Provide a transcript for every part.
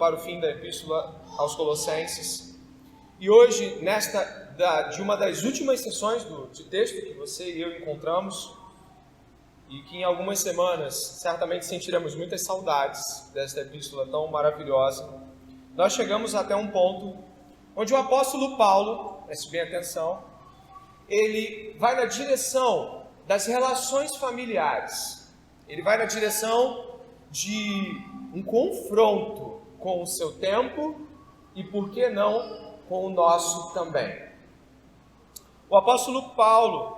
para o fim da Epístola aos Colossenses. E hoje, de uma das últimas sessões de texto que você e eu encontramos, e que em algumas semanas certamente sentiremos muitas saudades desta epístola tão maravilhosa, nós chegamos até um ponto onde o apóstolo Paulo, preste bem atenção, ele vai na direção das relações familiares. Ele vai na direção de um confronto com o seu tempo e, por que não, com o nosso também. O apóstolo Paulo,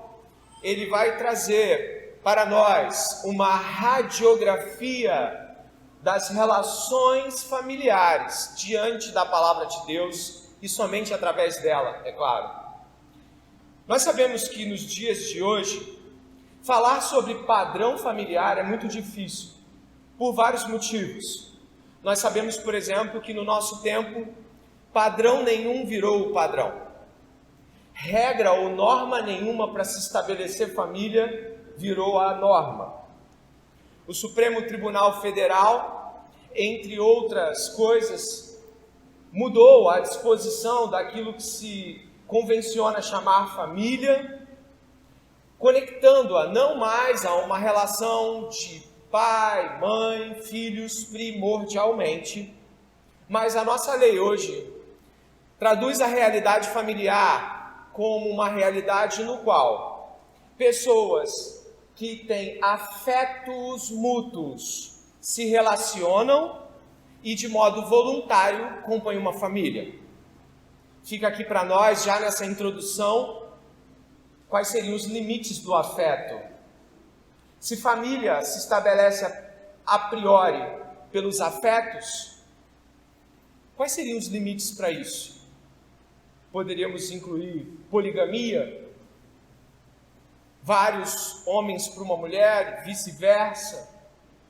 ele vai trazer para nós uma radiografia das relações familiares diante da palavra de Deus e somente através dela, é claro. Nós sabemos que nos dias de hoje, falar sobre padrão familiar é muito difícil, por vários motivos. Nós sabemos, por exemplo, que no nosso tempo, padrão nenhum virou o padrão. Regra ou norma nenhuma para se estabelecer família virou a norma. O Supremo Tribunal Federal, entre outras coisas, mudou a disposição daquilo que se convenciona chamar família, conectando-a não mais a uma relação de pai, mãe, filhos primordialmente, mas a nossa lei hoje traduz a realidade familiar como uma realidade no qual pessoas que têm afetos mútuos se relacionam e de modo voluntário compõem uma família. Fica aqui para nós, já nessa introdução, quais seriam os limites do afeto. Se família se estabelece a priori pelos afetos, quais seriam os limites para isso? Poderíamos incluir poligamia, vários homens para uma mulher, vice-versa.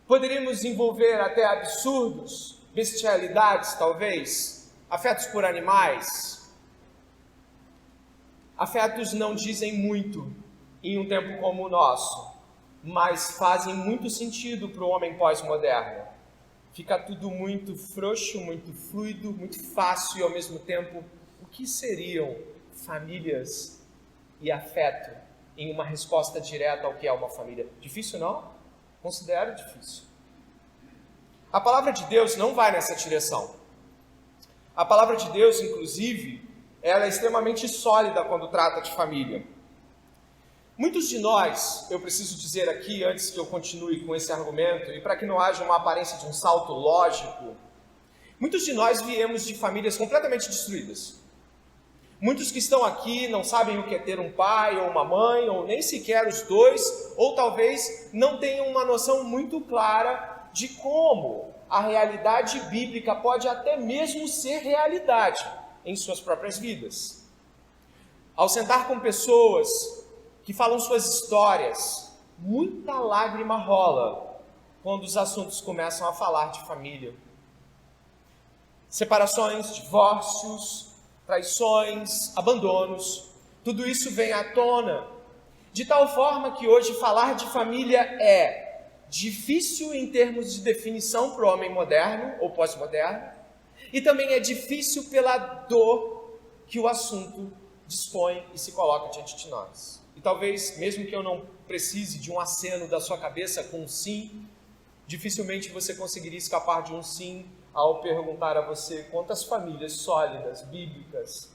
Poderíamos envolver até absurdos, bestialidades talvez, afetos por animais. Afetos não dizem muito em um tempo como o nosso, mas fazem muito sentido para o homem pós-moderno. Fica tudo muito frouxo, muito fluido, muito fácil e ao mesmo tempo, o que seriam famílias e afeto em uma resposta direta ao que é uma família? Difícil, não? Considero difícil. A palavra de Deus não vai nessa direção. A palavra de Deus, inclusive, ela é extremamente sólida quando trata de família. Muitos de nós, eu preciso dizer aqui, antes que eu continue com esse argumento, e para que não haja uma aparência de um salto lógico, muitos de nós viemos de famílias completamente destruídas. Muitos que estão aqui não sabem o que é ter um pai ou uma mãe, ou nem sequer os dois, ou talvez não tenham uma noção muito clara de como a realidade bíblica pode até mesmo ser realidade em suas próprias vidas. Ao sentar com pessoas que falam suas histórias, muita lágrima rola quando os assuntos começam a falar de família. Separações, divórcios, traições, abandonos, tudo isso vem à tona, de tal forma que hoje falar de família é difícil em termos de definição para o homem moderno ou pós-moderno, e também é difícil pela dor que o assunto dispõe e se coloca diante de nós. E talvez, mesmo que eu não precise de um aceno da sua cabeça com um sim, dificilmente você conseguiria escapar de um sim ao perguntar a você quantas famílias sólidas, bíblicas,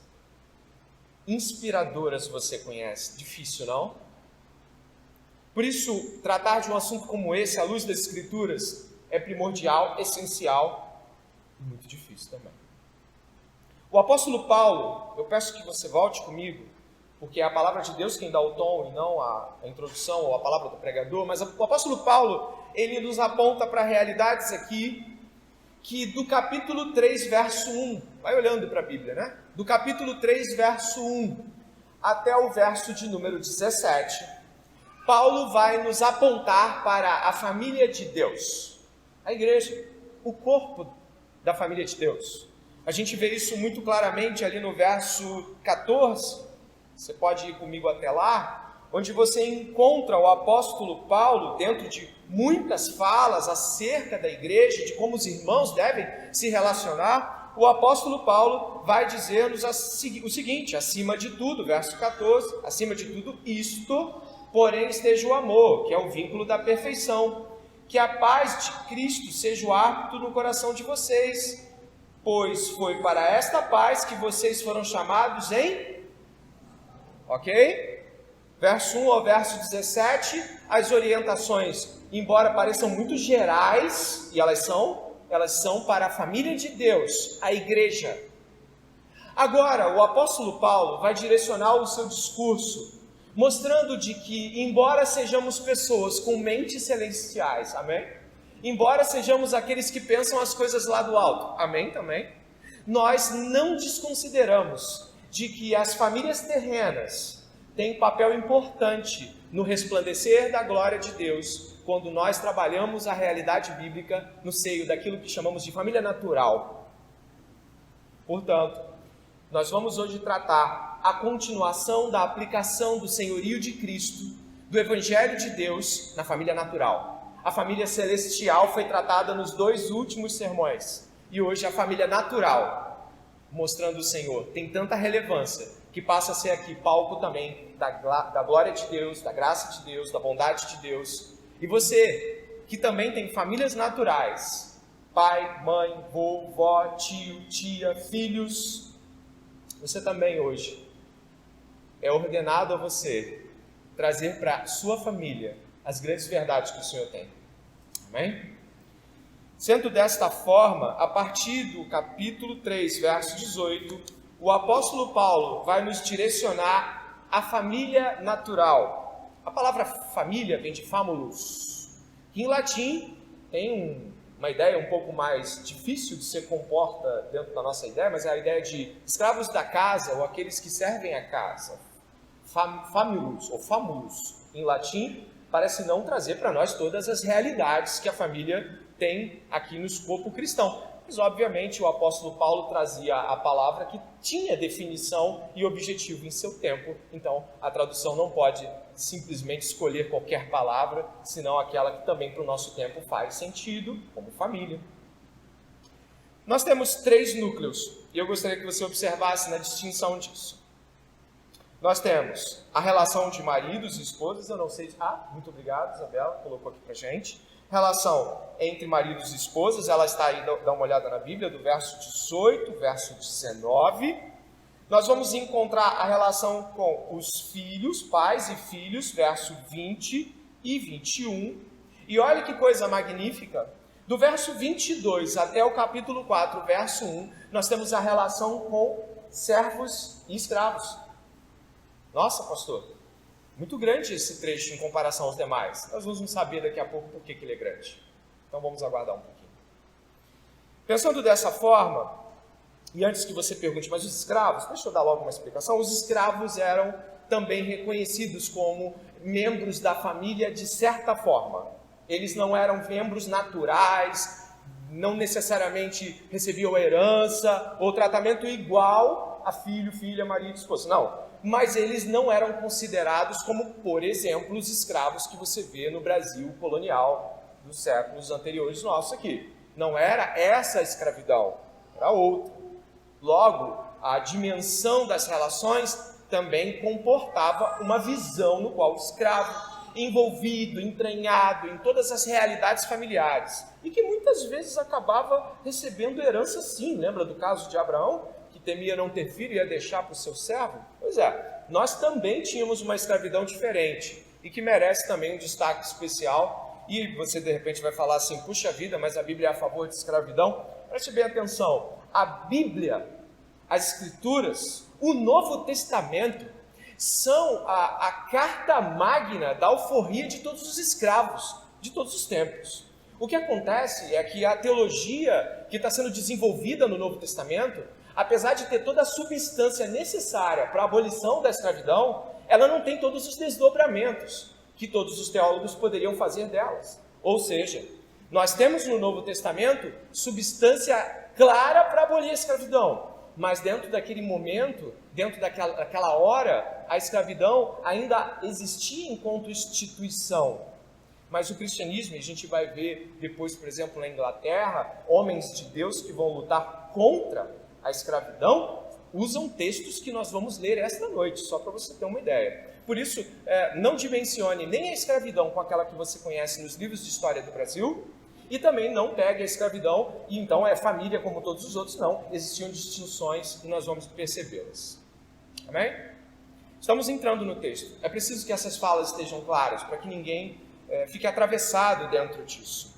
inspiradoras você conhece. Difícil, não? Por isso, tratar de um assunto como esse, à luz das Escrituras, é primordial, essencial e muito difícil também. O apóstolo Paulo, eu peço que você volte comigo, porque é a palavra de Deus quem dá o tom e não a introdução ou a palavra do pregador, mas o apóstolo Paulo, ele nos aponta para realidades aqui, que do capítulo 3, verso 1, vai olhando para a Bíblia, né? Do capítulo 3, verso 1, até o verso de número 17, Paulo vai nos apontar para a família de Deus, a igreja, o corpo da família de Deus. A gente vê isso muito claramente ali no verso 14, você pode ir comigo até lá, onde você encontra o apóstolo Paulo dentro de muitas falas acerca da igreja, de como os irmãos devem se relacionar, o apóstolo Paulo vai dizer-nos o seguinte, acima de tudo, verso 14, acima de tudo isto, porém esteja o amor, que é o vínculo da perfeição, que a paz de Cristo seja o árbitro no coração de vocês, pois foi para esta paz que vocês foram chamados em... Ok? Verso 1 ao verso 17, as orientações, embora pareçam muito gerais, e elas são para a família de Deus, a igreja. Agora, o apóstolo Paulo vai direcionar o seu discurso, mostrando de que, embora sejamos pessoas com mentes celestiais, amém? Embora sejamos aqueles que pensam as coisas lá do alto, amém também? Nós não desconsideramos de que as famílias terrenas têm papel importante no resplandecer da glória de Deus, quando nós trabalhamos a realidade bíblica no seio daquilo que chamamos de família natural. Portanto, nós vamos hoje tratar a continuação da aplicação do senhorio de Cristo, do Evangelho de Deus na família natural. A família celestial foi tratada nos 2 últimos sermões, e hoje a família natural, mostrando o Senhor, tem tanta relevância, que passa a ser aqui palco também da glória de Deus, da graça de Deus, da bondade de Deus. E você, que também tem famílias naturais, pai, mãe, vô, vó, tio, tia, filhos, você também hoje é ordenado a você trazer para a sua família as grandes verdades que o Senhor tem. Amém? Sendo desta forma, a partir do capítulo 3, verso 18, o apóstolo Paulo vai nos direcionar à família natural. A palavra família vem de famulus, que em latim tem uma ideia um pouco mais difícil de ser comporta dentro da nossa ideia, mas é a ideia de escravos da casa ou aqueles que servem a casa. Famulus ou famulus em latim parece não trazer para nós todas as realidades que a família tem aqui no escopo cristão. Mas, obviamente, o apóstolo Paulo trazia a palavra que tinha definição e objetivo em seu tempo. Então, a tradução não pode simplesmente escolher qualquer palavra, senão aquela que também para o nosso tempo faz sentido, como família. Nós temos 3 núcleos, e eu gostaria que você observasse na distinção disso. Nós temos a relação de maridos e esposas, eu não sei... muito obrigado, Isabela, colocou aqui para gente. Relação entre maridos e esposas, ela está aí, dá uma olhada na Bíblia, do verso 18, verso 19. Nós vamos encontrar a relação com os filhos, pais e filhos, verso 20 e 21. E olha que coisa magnífica, do verso 22 até o capítulo 4, verso 1, nós temos a relação com servos e escravos. Nossa, pastor, muito grande esse trecho em comparação aos demais. Nós vamos saber daqui a pouco por que ele é grande. Então vamos aguardar um pouquinho. Pensando dessa forma, e antes que você pergunte, mas os escravos, deixa eu dar logo uma explicação, os escravos eram também reconhecidos como membros da família de certa forma. Eles não eram membros naturais, não necessariamente recebiam herança ou tratamento igual a filho, filha, marido, esposa. Não. Mas eles não eram considerados como, por exemplo, os escravos que você vê no Brasil colonial dos séculos anteriores nossos aqui. Não era essa a escravidão, era outra. Logo, a dimensão das relações também comportava uma visão no qual o escravo, envolvido, entranhado em todas as realidades familiares, e que muitas vezes acabava recebendo herança sim. Lembra do caso de Abraão? Que temia não ter filho e ia deixar para o seu servo? Pois é, nós também tínhamos uma escravidão diferente e que merece também um destaque especial. E você de repente vai falar assim, puxa vida, mas a Bíblia é a favor de escravidão? Preste bem atenção, a Bíblia, as Escrituras, o Novo Testamento são a carta magna da alforria de todos os escravos, de todos os tempos. O que acontece é que a teologia que está sendo desenvolvida no Novo Testamento, apesar de ter toda a substância necessária para a abolição da escravidão, ela não tem todos os desdobramentos que todos os teólogos poderiam fazer delas. Ou seja, nós temos no Novo Testamento substância clara para abolir a escravidão, mas dentro daquele momento, dentro daquela hora, a escravidão ainda existia enquanto instituição. Mas o cristianismo, e a gente vai ver depois, por exemplo, na Inglaterra, homens de Deus que vão lutar contra a escravidão, usam textos que nós vamos ler esta noite, só para você ter uma ideia. Por isso, não dimensione nem a escravidão com aquela que você conhece nos livros de história do Brasil, e também não pegue a escravidão e então é família como todos os outros, não. Existiam distinções e nós vamos percebê-las. Amém? Estamos entrando no texto. É preciso que essas falas estejam claras, para que ninguém fique atravessado dentro disso.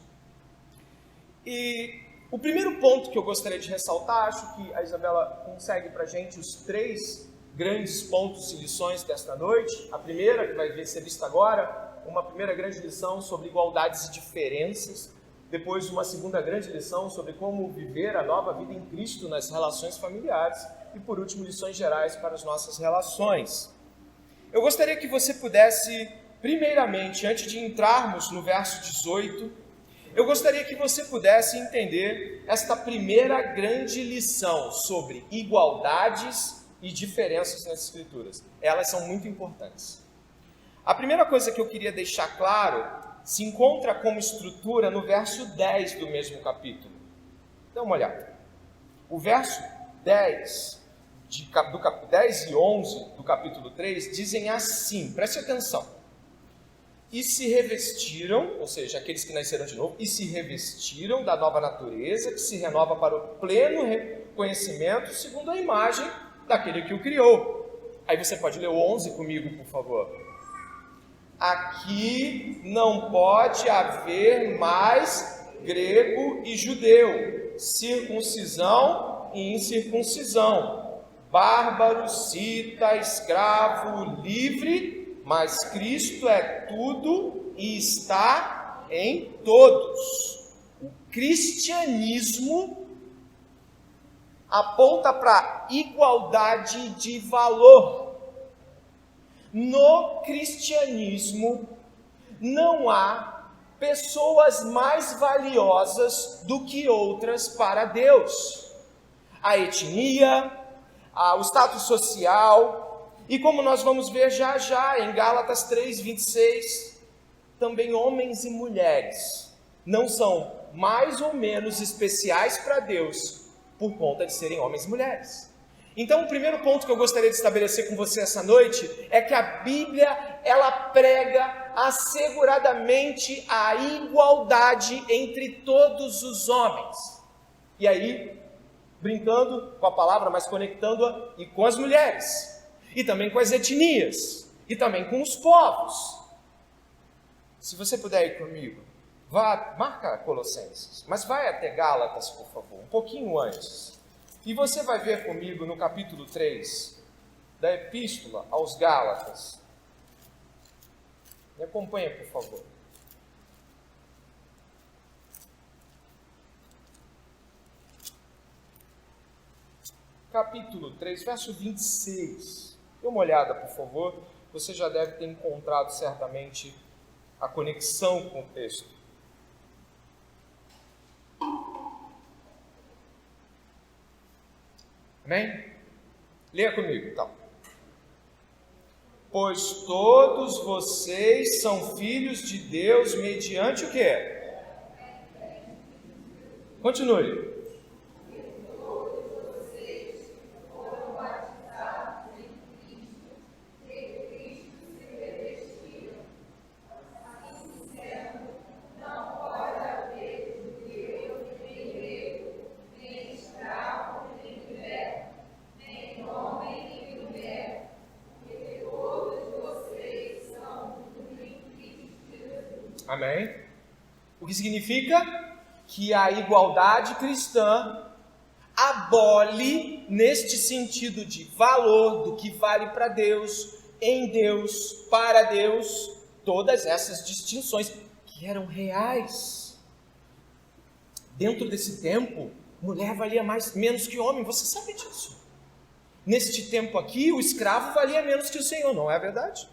E o primeiro ponto que eu gostaria de ressaltar, acho que a Isabela consegue para a gente os 3 grandes pontos e lições desta noite. A primeira, que vai ser vista agora, uma primeira grande lição sobre igualdades e diferenças. Depois, uma segunda grande lição sobre como viver a nova vida em Cristo nas relações familiares. E, por último, lições gerais para as nossas relações. Eu gostaria que você pudesse, primeiramente, antes de entrarmos no verso 18, eu gostaria que você pudesse entender esta primeira grande lição sobre igualdades e diferenças nas Escrituras. Elas são muito importantes. A primeira coisa que eu queria deixar claro se encontra como estrutura no verso 10 do mesmo capítulo. Dá uma olhada. O verso 10, 10 e 11 do capítulo 3 dizem assim, preste atenção. E se revestiram, ou seja, aqueles que nasceram de novo, e se revestiram da nova natureza, que se renova para o pleno reconhecimento segundo a imagem daquele que o criou. Aí você pode ler o 11 comigo, por favor. Aqui não pode haver mais grego e judeu, circuncisão e incircuncisão, bárbaro, cita, escravo, livre, mas Cristo é tudo e está em todos. O cristianismo aponta para igualdade de valor. No cristianismo não há pessoas mais valiosas do que outras para Deus. A etnia, o status social, e como nós vamos ver já já em Gálatas 3:26, também homens e mulheres não são mais ou menos especiais para Deus por conta de serem homens e mulheres. Então, o primeiro ponto que eu gostaria de estabelecer com você essa noite é que a Bíblia, ela prega asseguradamente a igualdade entre todos os homens. E aí, brincando com a palavra, mas conectando-a e com as mulheres, e também com as etnias, e também com os povos. Se você puder ir comigo, marca Colossenses, mas vai até Gálatas, por favor, um pouquinho antes. E você vai ver comigo no capítulo 3 da Epístola aos Gálatas. Me acompanha, por favor. Capítulo 3, verso 26. Dê uma olhada, por favor. Você já deve ter encontrado certamente a conexão com o texto. Amém? Leia comigo, então. Pois todos vocês são filhos de Deus mediante o quê? Continue. Amém? O que significa que a igualdade cristã abole, neste sentido de valor, do que vale para Deus, em Deus, para Deus, todas essas distinções que eram reais. Dentro desse tempo, mulher valia menos que homem, você sabe disso. Neste tempo aqui, o escravo valia menos que o senhor, não é verdade?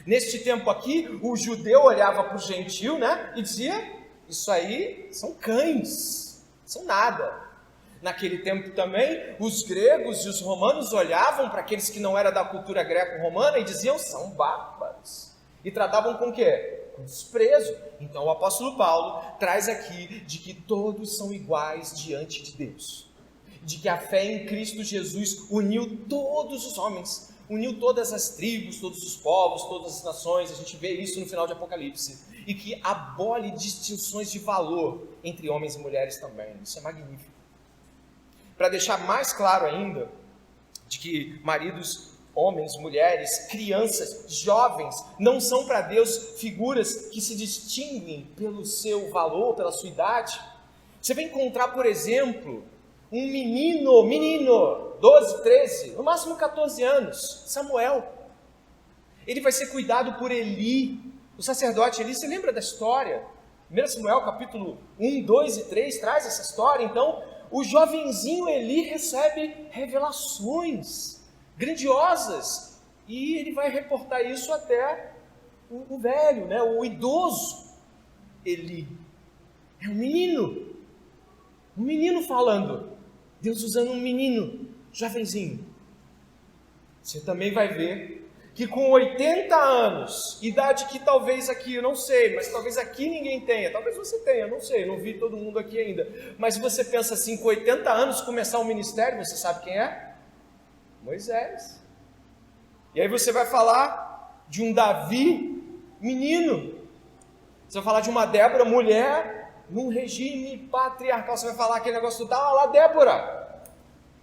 Neste tempo aqui, o judeu olhava para o gentil, né, e dizia, isso aí são cães, são nada. Naquele tempo também, os gregos e os romanos olhavam para aqueles que não eram da cultura greco-romana e diziam, são bárbaros. E tratavam com o quê? Com desprezo. Então o apóstolo Paulo traz aqui de que todos são iguais diante de Deus. De que a fé em Cristo Jesus uniu todos os homens, uniu todas as tribos, todos os povos, todas as nações. A gente vê isso no final de Apocalipse. E que abole distinções de valor entre homens e mulheres também. Isso é magnífico. Para deixar mais claro ainda, de que maridos, homens, mulheres, crianças, jovens, não são para Deus figuras que se distinguem pelo seu valor, pela sua idade. Você vai encontrar, por exemplo, um menino, 12, 13, no máximo 14 anos, Samuel. Ele vai ser cuidado por Eli, o sacerdote Eli. Você lembra da história? 1 Samuel capítulo 1, 2 e 3 traz essa história. Então, o jovenzinho Eli recebe revelações grandiosas, e ele vai reportar isso até o velho, o idoso Eli. É um menino falando, Deus usando um menino, jovenzinho. Você também vai ver que com 80 anos, idade que talvez aqui, eu não sei, mas talvez aqui ninguém tenha, talvez você tenha, não sei, não vi todo mundo aqui ainda, mas se você pensa assim, com 80 anos começar um ministério, você sabe quem é? Moisés. E aí você vai falar de um Davi, menino. Você vai falar de uma Débora, mulher, num regime patriarcal. Você vai falar aquele negócio do lá, Débora,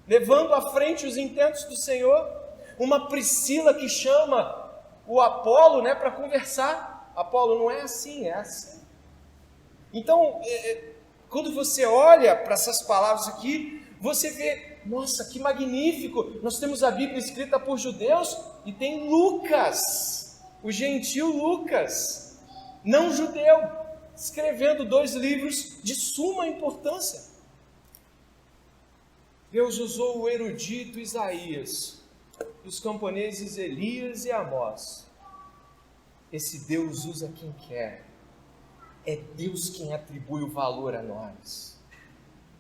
levando à frente os intentos do Senhor. Uma Priscila que chama o Apolo, para conversar. Apolo, não é assim, é assim. Então, quando você olha para essas palavras aqui, você vê, nossa, que magnífico. Nós temos a Bíblia escrita por judeus e tem Lucas, o gentil Lucas, não judeu, escrevendo 2 livros de suma importância. Deus usou o erudito Isaías, e os camponeses Elias e Amós. Esse Deus usa quem quer. É Deus quem atribui o valor a nós.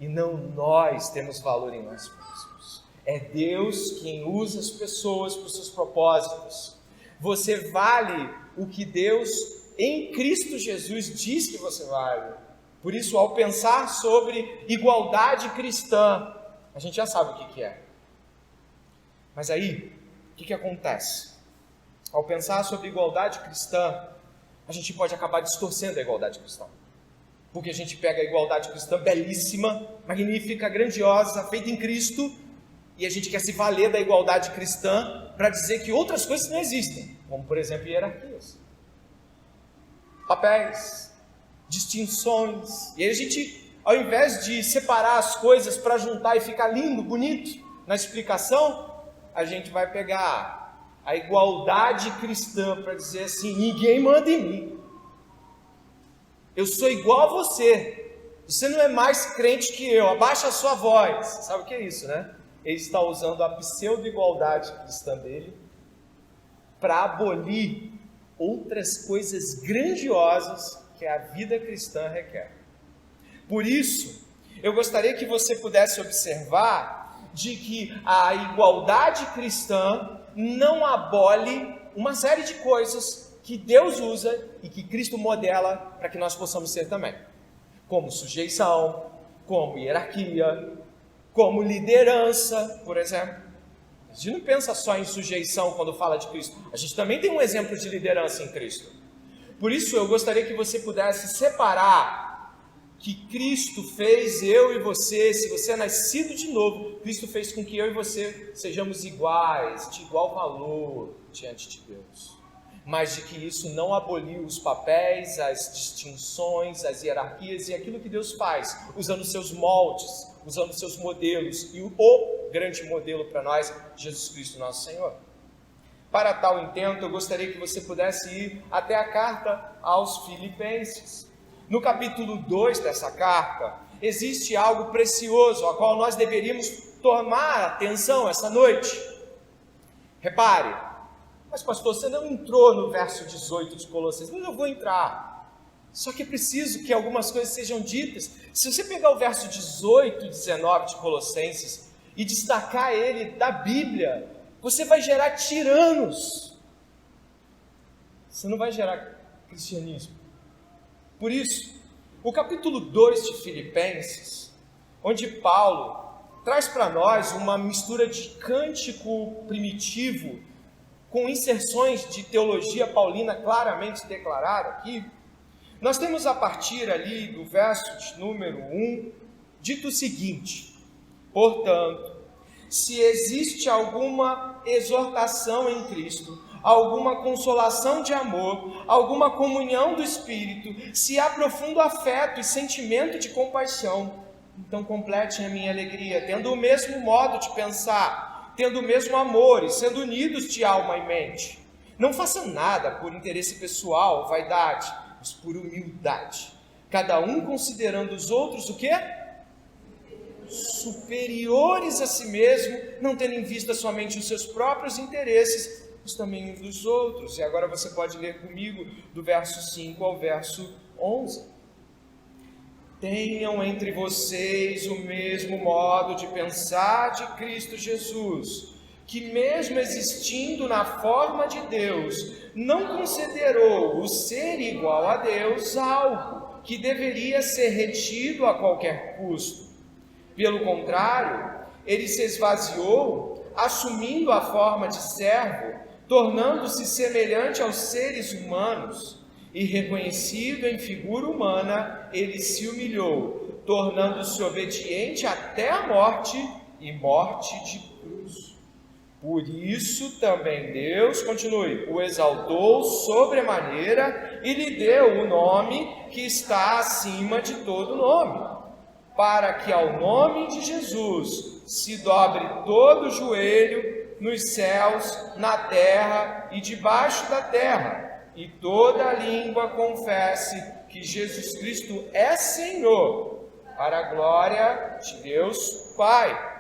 E não nós temos valor em nós mesmos. É Deus quem usa as pessoas para os seus propósitos. Você vale o que Deus em Cristo Jesus diz que você vale. Por isso, ao pensar sobre igualdade cristã, a gente já sabe o que é. Mas aí, o que acontece? Ao pensar sobre igualdade cristã, a gente pode acabar distorcendo a igualdade cristã. Porque a gente pega a igualdade cristã belíssima, magnífica, grandiosa, feita em Cristo, e a gente quer se valer da igualdade cristã para dizer que outras coisas não existem, como por exemplo hierarquias, papéis, distinções. E aí a gente, ao invés de separar as coisas para juntar e ficar lindo, bonito na explicação, a gente vai pegar a igualdade cristã para dizer assim, ninguém manda em mim. Eu sou igual a você. Você não é mais crente que eu. Abaixa a sua voz. Sabe o que é isso, né? Ele está usando a pseudo-igualdade cristã dele para abolir outras coisas grandiosas que a vida cristã requer. Por isso, eu gostaria que você pudesse observar de que a igualdade cristã não abole uma série de coisas que Deus usa e que Cristo modela para que nós possamos ser também. Como sujeição, como hierarquia, como liderança, por exemplo. A gente não pensa só em sujeição quando fala de Cristo. A gente também tem um exemplo de liderança em Cristo. Por isso eu gostaria que você pudesse separar que Cristo fez eu e você, se você é nascido de novo, Cristo fez com que eu e você sejamos iguais, de igual valor diante de Deus. Mas de que isso não aboliu os papéis, as distinções, as hierarquias e aquilo que Deus faz, usando seus moldes, usando seus modelos, e o grande modelo para nós, Jesus Cristo nosso Senhor. Para tal intento, eu gostaria que você pudesse ir até a carta aos Filipenses. No capítulo 2 dessa carta, existe algo precioso, ao qual nós deveríamos tomar atenção essa noite. Repare, mas pastor, você não entrou no verso 18 de Colossenses, mas eu vou entrar. Só que é preciso que algumas coisas sejam ditas. Se você pegar o verso 18 e 19 de Colossenses e destacar ele da Bíblia, você vai gerar tiranos. Você não vai gerar cristianismo. Por isso, o capítulo 2 de Filipenses, onde Paulo traz para nós uma mistura de cântico primitivo com inserções de teologia paulina claramente declarada aqui, nós temos a partir ali do verso de número 1, dito o seguinte: portanto, se existe alguma exortação em Cristo, alguma consolação de amor, alguma comunhão do Espírito, se há profundo afeto e sentimento de compaixão, então completem a minha alegria, tendo o mesmo modo de pensar, tendo o mesmo amor e sendo unidos de alma e mente. Não façam nada por interesse pessoal, vaidade, mas por humildade, cada um considerando os outros o quê? Superiores a si mesmo, não tendo em vista somente os seus próprios interesses, mas também os dos outros. E agora você pode ler comigo do verso 5 ao verso 11. Tenham entre vocês o mesmo modo de pensar de Cristo Jesus, que mesmo existindo na forma de Deus, não considerou o ser igual a Deus algo que deveria ser retido a qualquer custo. Pelo contrário, ele se esvaziou, assumindo a forma de servo, tornando-se semelhante aos seres humanos, e reconhecido em figura humana, ele se humilhou, tornando-se obediente até a morte, e morte de cruz. Por isso também Deus, continue, o exaltou sobremaneira e lhe deu o nome que está acima de todo nome, para que ao nome de Jesus se dobre todo o joelho nos céus, na terra e debaixo da terra, e toda a língua confesse que Jesus Cristo é Senhor, para a glória de Deus Pai.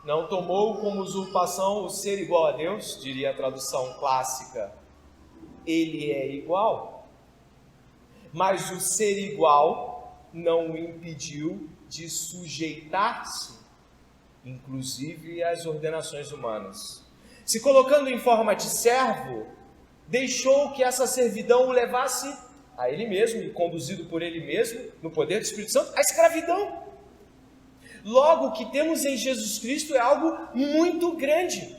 Não tomou como usurpação o ser igual a Deus, diria a tradução clássica. Ele é igual. Mas o ser igual não o impediu de sujeitar-se, inclusive às ordenações humanas. Se colocando em forma de servo, deixou que essa servidão o levasse a ele mesmo, e conduzido por ele mesmo, no poder do Espírito Santo, à escravidão. Logo, o que temos em Jesus Cristo é algo muito grande.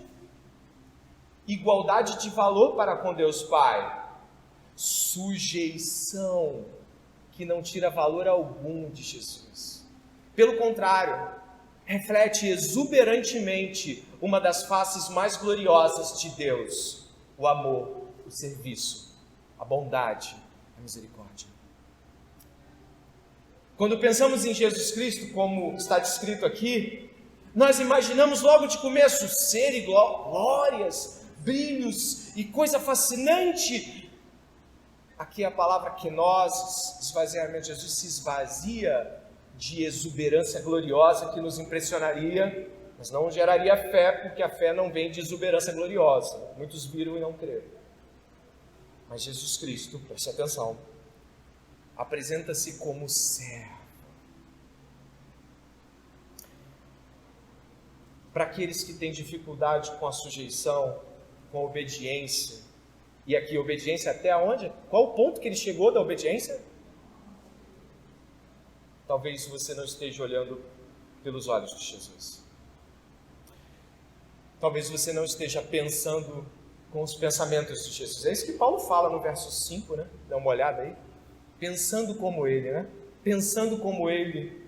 Igualdade de valor para com Deus Pai. Sujeição, que não tira valor algum de Jesus. Pelo contrário, reflete exuberantemente uma das faces mais gloriosas de Deus: o amor, o serviço, a bondade, a misericórdia. Quando pensamos em Jesus Cristo, como está descrito aqui, nós imaginamos logo de começo ser e glórias, brilhos e coisa fascinante. Aqui a palavra kenosis, esvaziamento de Jesus, se esvazia de exuberância gloriosa que nos impressionaria, mas não geraria fé, porque a fé não vem de exuberância gloriosa. Muitos viram e não creram. Mas Jesus Cristo, preste atenção, apresenta-se como servo. Para aqueles que têm dificuldade com a sujeição, com a obediência, e aqui obediência até onde? Qual o ponto que ele chegou da obediência? Talvez você não esteja olhando pelos olhos de Jesus. Talvez você não esteja pensando com os pensamentos de Jesus. É isso que Paulo fala no verso 5, né? Dá uma olhada aí. Pensando como ele, né? Pensando como ele,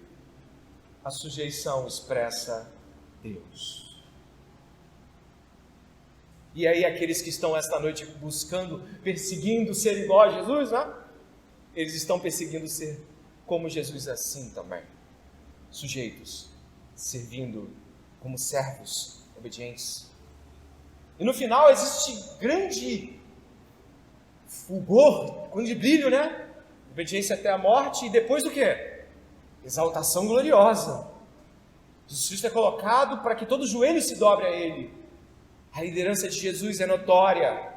a sujeição expressa Deus. E aí aqueles que estão esta noite buscando, perseguindo ser igual a Jesus, né? Eles estão perseguindo ser como Jesus assim também. Sujeitos, servindo como servos obedientes. E no final existe grande fulgor, grande brilho, né? Obediência até a morte, e depois do quê? Exaltação gloriosa. Jesus Cristo é colocado para que todo joelho se dobre a Ele. A liderança de Jesus é notória.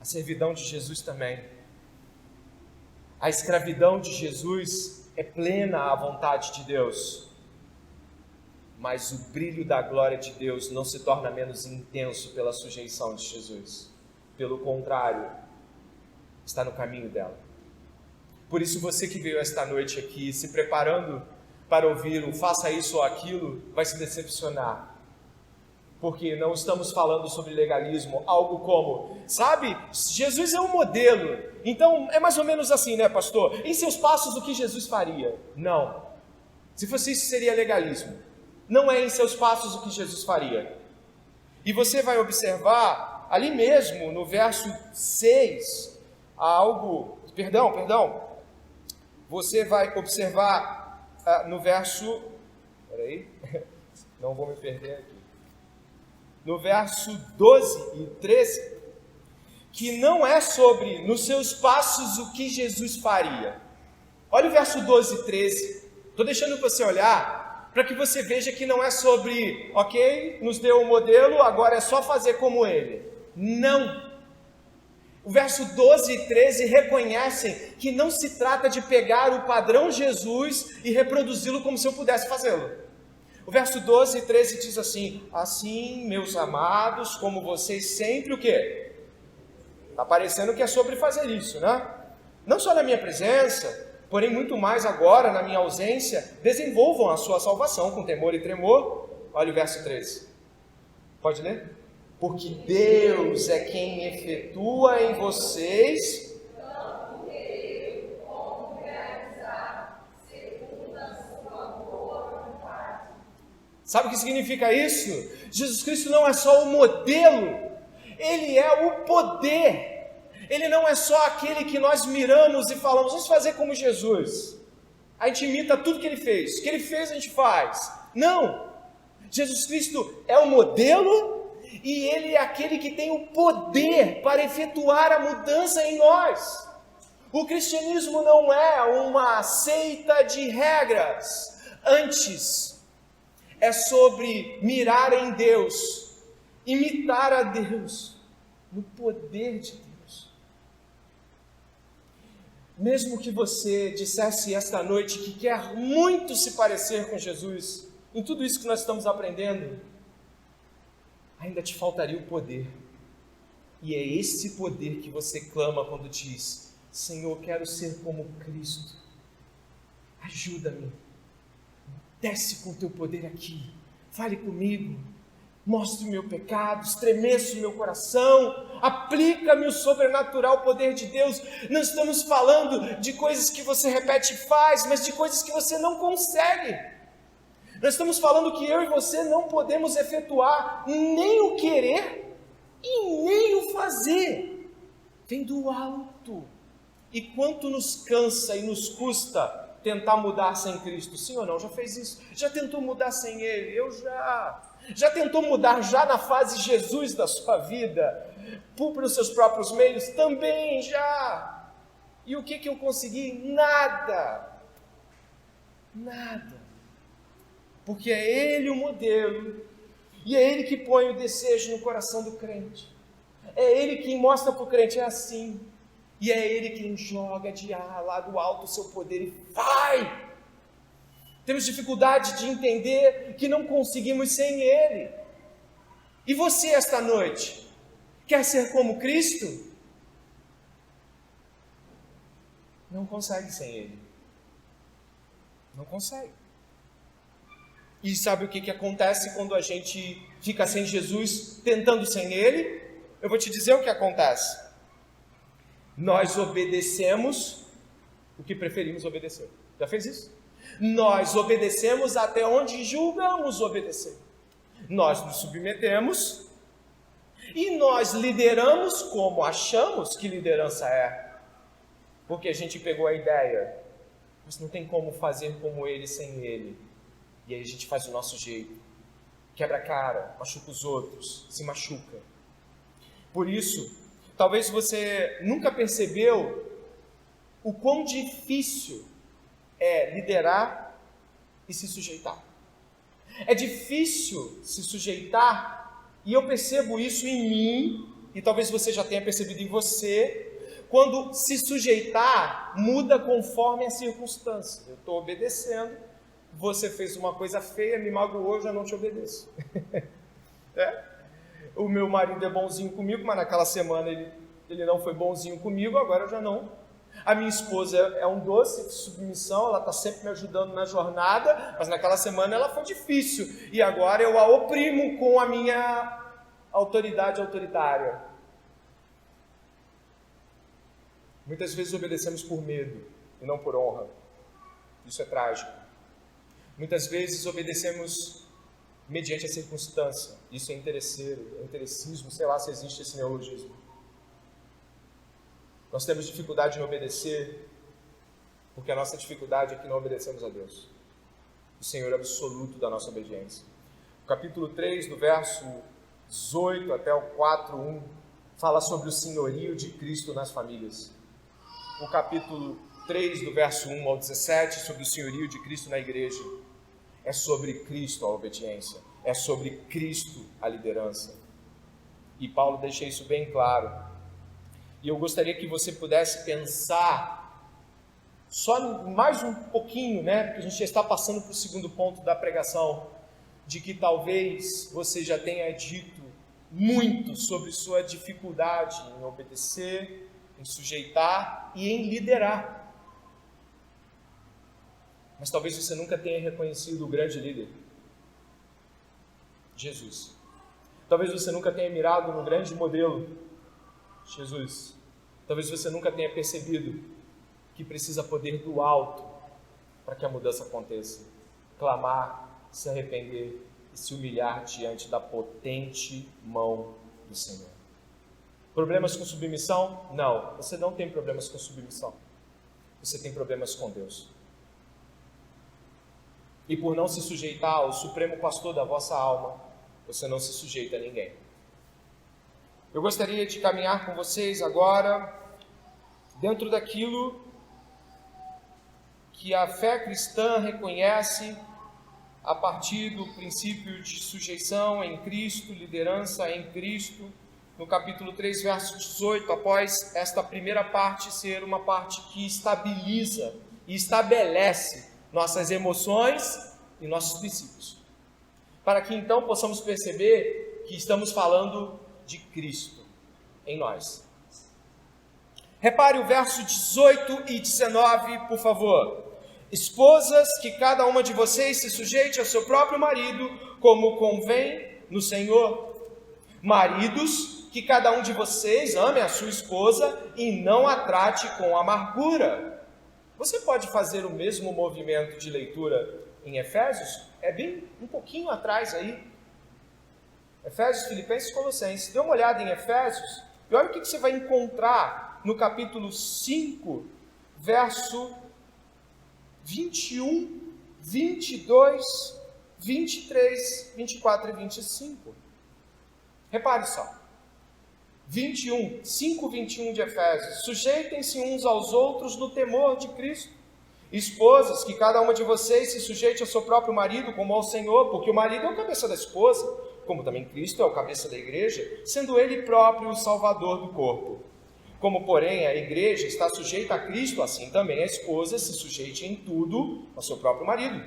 A servidão de Jesus também. A escravidão de Jesus é plena à vontade de Deus. Mas o brilho da glória de Deus não se torna menos intenso pela sujeição de Jesus. Pelo contrário, está no caminho dela. Por isso, você que veio esta noite aqui se preparando para ouvir o faça isso ou aquilo, vai se decepcionar. Porque não estamos falando sobre legalismo, algo como, sabe, Jesus é um modelo, então é mais ou menos assim, né, pastor? Em seus passos, o que Jesus faria? Não. Se fosse isso, seria legalismo. Não é em seus passos o que Jesus faria. E você vai observar, ali mesmo, no verso 6, algo, perdão, você vai observar no verso, não vou me perder aqui, no verso 12 e 13, que não é sobre nos seus passos o que Jesus faria. Olha o verso 12 e 13, estou deixando você olhar, para que você veja que não é sobre, ok, nos deu um modelo, agora é só fazer como ele. Não. O verso 12 e 13 reconhecem que não se trata de pegar o padrão Jesus e reproduzi-lo como se eu pudesse fazê-lo. O verso 12 e 13 diz assim: assim, meus amados, como vocês sempre o quê? Está parecendo que é sobre fazer isso, né? Não só na minha presença, porém muito mais agora, na minha ausência, desenvolvam a sua salvação com temor e tremor. Olha o verso 13. Pode ler? Porque Deus é quem efetua em vocês Sabe o que significa isso? Jesus Cristo não é só o modelo, Ele é o poder. Ele não é só aquele que nós miramos e falamos, vamos fazer como Jesus. A gente imita tudo que Ele fez. O que Ele fez a gente faz. Não! Jesus Cristo é o modelo e Ele é aquele que tem o poder para efetuar a mudança em nós. O cristianismo não é uma seita de regras. Antes, é sobre mirar em Deus, imitar a Deus, no poder de Deus. Mesmo que você dissesse esta noite que quer muito se parecer com Jesus, em tudo isso que nós estamos aprendendo, ainda te faltaria o poder. E é esse poder que você clama quando diz, Senhor, quero ser como Cristo. Ajuda-me. Desce com o teu poder aqui, fale comigo, mostre o meu pecado, estremeça o meu coração, aplica-me o sobrenatural poder de Deus. Não estamos falando de coisas que você repete e faz, mas de coisas que você não consegue. Nós estamos falando que eu e você não podemos efetuar nem o querer e nem o fazer. Vem do alto. E quanto nos cansa e nos custa tentar mudar sem Cristo? Sim ou não? Já fez isso? Já tentou mudar sem Ele? Eu já. Já tentou mudar já na fase Jesus da sua vida? Pelos seus próprios meios? Também já. E o que eu consegui? Nada. Nada. Porque é Ele o modelo. E é Ele que põe o desejo no coração do crente. É Ele quem mostra para o crente, é assim. E é Ele quem joga lá do alto o seu poder e vai. Temos dificuldade de entender que não conseguimos sem Ele. E você esta noite, quer ser como Cristo? Não consegue sem Ele. Não consegue. E sabe o que acontece quando a gente fica sem Jesus, tentando sem Ele? Eu vou te dizer o que acontece. Nós obedecemos o que preferimos obedecer. Já fez isso? Nós obedecemos até onde julgamos obedecer. Nós nos submetemos e nós lideramos como achamos que liderança é. Porque a gente pegou a ideia, mas não tem como fazer como Ele sem Ele. E aí a gente faz o nosso jeito. Quebra a cara, machuca os outros, se machuca. Por isso, talvez você nunca percebeu o quão difícil é liderar e se sujeitar. É difícil se sujeitar, e eu percebo isso em mim, e talvez você já tenha percebido em você, quando se sujeitar, muda conforme a circunstância. Eu estou obedecendo, você fez uma coisa feia, me magoou, eu já não te obedeço. O meu marido é bonzinho comigo, mas naquela semana ele não foi bonzinho comigo, agora eu já não. A minha esposa é um doce de submissão, ela está sempre me ajudando na jornada, mas naquela semana ela foi difícil, e agora eu a oprimo com a minha autoridade autoritária. Muitas vezes obedecemos por medo e não por honra. Isso é trágico. Muitas vezes obedecemos mediante a circunstância. Isso é interesseiro, é interescismo, sei lá se existe esse neologismo. Nós temos dificuldade em obedecer, porque a nossa dificuldade é que não obedecemos a Deus, o Senhor absoluto da nossa obediência. O capítulo 3, do verso 18 até o 4:1, fala sobre o senhorio de Cristo nas famílias. O capítulo 3, do verso 1 ao 17, sobre o senhorio de Cristo na igreja. É sobre Cristo a obediência, é sobre Cristo a liderança. E Paulo deixa isso bem claro. E eu gostaria que você pudesse pensar só mais um pouquinho, porque a gente já está passando para o segundo ponto da pregação, de que talvez você já tenha dito muito sobre sua dificuldade em obedecer, em sujeitar e em liderar. Mas talvez você nunca tenha reconhecido o grande líder, Jesus. Talvez você nunca tenha mirado no grande modelo, Jesus. Talvez você nunca tenha percebido que precisa poder do alto para que a mudança aconteça. Clamar, se arrepender e se humilhar diante da potente mão do Senhor. Problemas com submissão? Não, você não tem problemas com submissão. Você tem problemas com Deus. E por não se sujeitar ao supremo pastor da vossa alma, você não se sujeita a ninguém. Eu gostaria de caminhar com vocês agora dentro daquilo que a fé cristã reconhece a partir do princípio de sujeição em Cristo, liderança em Cristo, no capítulo 3, verso 18, após esta primeira parte ser uma parte que estabiliza e estabelece nossas emoções e nossos princípios, para que então possamos perceber que estamos falando de Cristo em nós. Repare o verso 18 e 19, por favor. Esposas, que cada uma de vocês se sujeite ao seu próprio marido, como convém no Senhor. Maridos, que cada um de vocês ame a sua esposa e não a trate com amargura. Você pode fazer o mesmo movimento de leitura em Efésios? É bem um pouquinho atrás aí. Efésios, Filipenses e Colossenses. Dê uma olhada em Efésios e olha o que você vai encontrar no capítulo 5, verso 21, 22, 23, 24 e 25. Repare só. 5:21 de Efésios. Sujeitem-se uns aos outros no temor de Cristo. Esposas, que cada uma de vocês se sujeite ao seu próprio marido como ao Senhor, porque o marido é o cabeça da esposa, como também Cristo é o cabeça da igreja, sendo ele próprio o salvador do corpo. Como, porém, a igreja está sujeita a Cristo, assim também a esposa se sujeite em tudo ao seu próprio marido.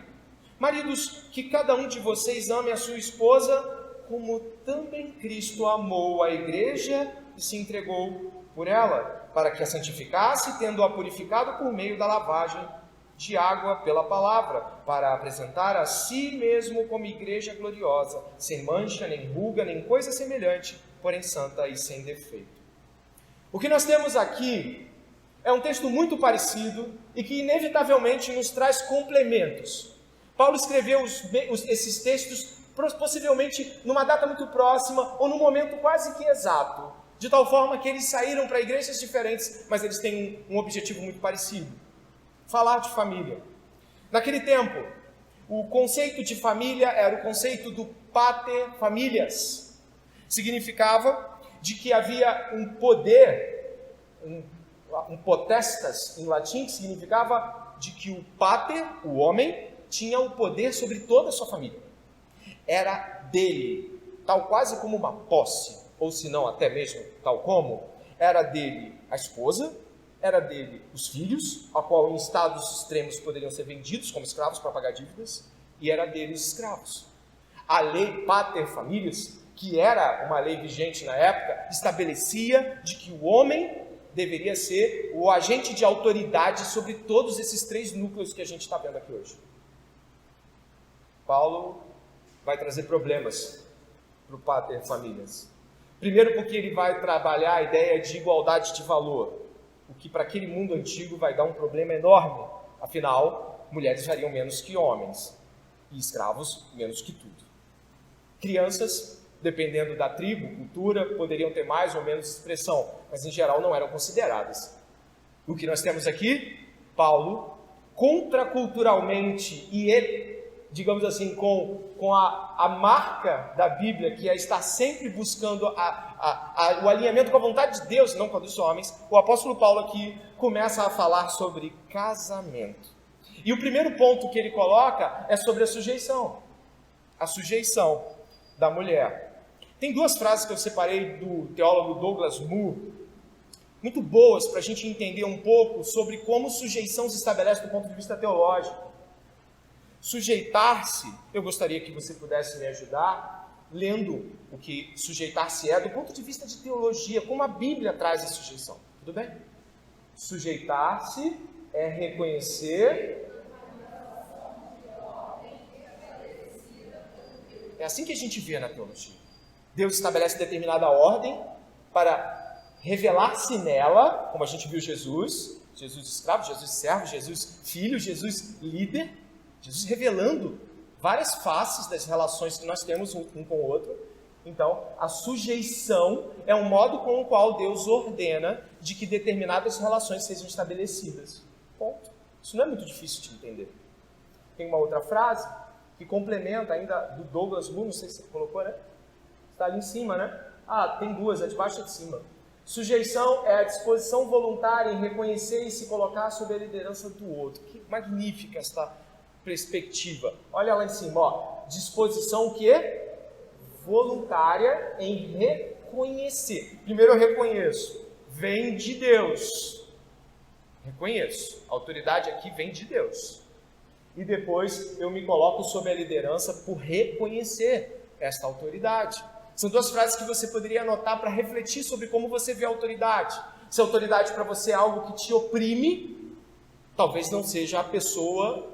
Maridos, que cada um de vocês ame a sua esposa, como também Cristo amou a igreja e se entregou por ela, para que a santificasse, tendo-a purificado por meio da lavagem de água pela palavra, para apresentar a si mesmo como igreja gloriosa, sem mancha, nem ruga, nem coisa semelhante, porém santa e sem defeito. O que nós temos aqui é um texto muito parecido e que inevitavelmente nos traz complementos. Paulo escreveu esses textos possivelmente numa data muito próxima ou num momento quase que exato, de tal forma que eles saíram para igrejas diferentes, mas eles têm um objetivo muito parecido: falar de família. Naquele tempo, o conceito de família era o conceito do pater familias. Significava de que havia um poder, um potestas em latim, que significava de que o pater, o homem, tinha o poder sobre toda a sua família. Era dele, tal quase como uma posse, ou se não até mesmo tal como, Era dele a esposa, era dele os filhos, a qual em estados extremos poderiam ser vendidos como escravos para pagar dívidas, e era dele os escravos. A lei pater familias, que era uma lei vigente na época, estabelecia de que o homem deveria ser o agente de autoridade sobre todos esses 3 núcleos que a gente está vendo aqui hoje. Paulo vai trazer problemas para o pater familias. Primeiro porque ele vai trabalhar a ideia de igualdade de valor, o que para aquele mundo antigo vai dar um problema enorme. Afinal, mulheres variam menos que homens e escravos menos que tudo. Crianças, dependendo da tribo, cultura, poderiam ter mais ou menos expressão, mas em geral não eram consideradas. O que nós temos aqui, Paulo, contraculturalmente e, digamos assim, com a marca da Bíblia, que é estar sempre buscando o alinhamento com a vontade de Deus, não com a dos homens, o apóstolo Paulo aqui começa a falar sobre casamento. E o primeiro ponto que ele coloca é sobre a sujeição da mulher. Tem 2 frases que eu separei do teólogo Douglas Moo, muito boas para a gente entender um pouco sobre como sujeição se estabelece do ponto de vista teológico. Sujeitar-se, eu gostaria que você pudesse me ajudar lendo o que sujeitar-se é do ponto de vista de teologia, como a Bíblia traz a sujeição. Tudo bem? Sujeitar-se é reconhecer. É assim que a gente vê na teologia. Deus estabelece determinada ordem para revelar-se nela, como a gente viu Jesus escravo, Jesus servo, Jesus filho, Jesus líder, Jesus revelando várias faces das relações que nós temos um com o outro. Então, a sujeição é um modo com o qual Deus ordena de que determinadas relações sejam estabelecidas. Ponto. Isso não é muito difícil de entender. Tem uma outra frase que complementa ainda do Douglas Moo, não sei se você colocou, né? Está ali em cima, né? Tem 2, a de baixo e a de cima. Sujeição é a disposição voluntária em reconhecer e se colocar sob a liderança do outro. Que magnífica esta perspectiva. Olha lá em cima, ó. Disposição que é voluntária em reconhecer. Primeiro eu reconheço. Vem de Deus. Reconheço. A autoridade aqui vem de Deus. E depois eu me coloco sob a liderança por reconhecer esta autoridade. São 2 frases que você poderia anotar para refletir sobre como você vê a autoridade. Se a autoridade para você é algo que te oprime, talvez não seja a pessoa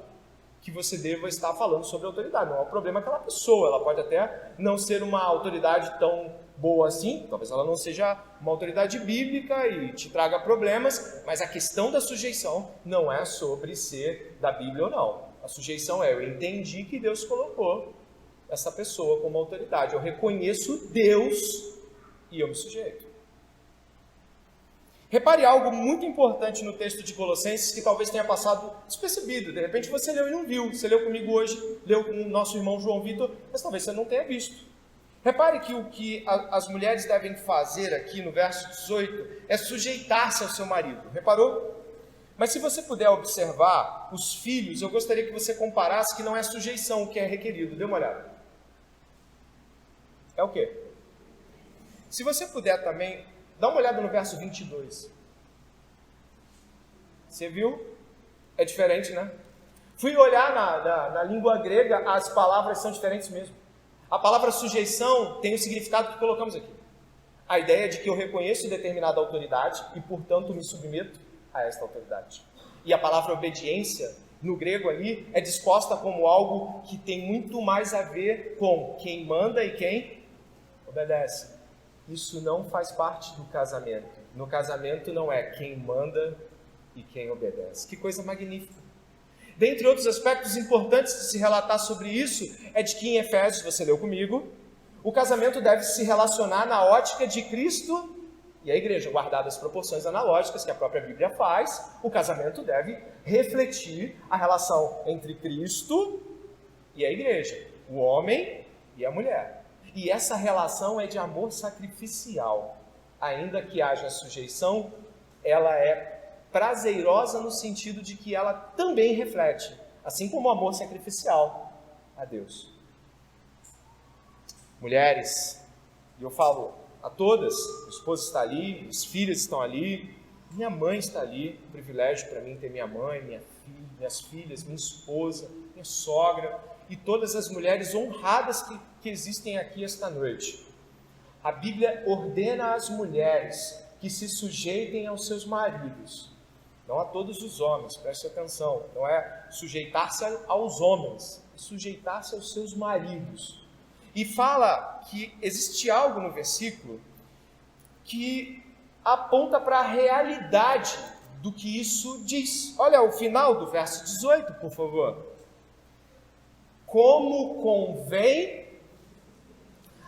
que você deva estar falando sobre a autoridade. Não é o problema aquela pessoa, ela pode até não ser uma autoridade tão boa assim, talvez ela não seja uma autoridade bíblica e te traga problemas, mas a questão da sujeição não é sobre ser da Bíblia ou não. A sujeição é, eu entendi que Deus colocou essa pessoa como autoridade. Eu reconheço Deus e eu me sujeito. Repare algo muito importante no texto de Colossenses que talvez tenha passado despercebido. De repente você leu e não viu. Você leu comigo hoje, leu com o nosso irmão João Vitor, mas talvez você não tenha visto. Repare que o que as mulheres devem fazer aqui no verso 18 é sujeitar-se ao seu marido. Reparou? Mas se você puder observar os filhos, eu gostaria que você comparasse que não é sujeição o que é requerido. Dê uma olhada. É o quê? Se você puder também, dá uma olhada no verso 22. Você viu? É diferente, né? Fui olhar na língua grega, as palavras são diferentes mesmo. A palavra sujeição tem o significado que colocamos aqui. A ideia de que eu reconheço determinada autoridade e, portanto, me submeto a esta autoridade. E a palavra obediência, no grego ali, é disposta como algo que tem muito mais a ver com quem manda e quem obedece. Isso não faz parte do casamento. No casamento não é quem manda e quem obedece. Que coisa magnífica. Dentre outros aspectos importantes de se relatar sobre isso, é de que em Efésios, você leu comigo, o casamento deve se relacionar na ótica de Cristo e a igreja, guardadas as proporções analógicas que a própria Bíblia faz. O casamento deve refletir a relação entre Cristo e a igreja, o homem e a mulher. E essa relação é de amor sacrificial. Ainda que haja sujeição, ela é prazerosa no sentido de que ela também reflete, assim como o amor sacrificial, a Deus. Mulheres, e eu falo a todas. Minha esposa está ali, minhas filhas estão ali, minha mãe está ali. Um privilégio para mim ter minha mãe, minhas filhas, minha esposa, minha sogra e todas as mulheres honradas que existem aqui esta noite. A Bíblia ordena às mulheres que se sujeitem aos seus maridos, não a todos os homens, preste atenção, não é sujeitar-se aos homens, é sujeitar-se aos seus maridos. E fala que existe algo no versículo que aponta para a realidade do que isso diz. Olha o final do verso 18, por favor. Como convém.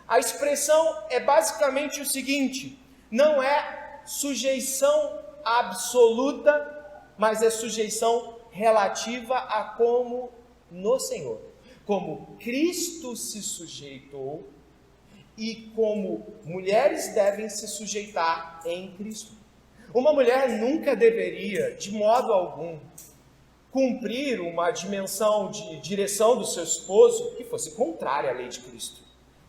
A expressão é basicamente o seguinte: não é sujeição absoluta, mas é sujeição relativa a como no Senhor. Como Cristo se sujeitou e como mulheres devem se sujeitar em Cristo. Uma mulher nunca deveria, de modo algum, cumprir uma dimensão de direção do seu esposo que fosse contrária à lei de Cristo.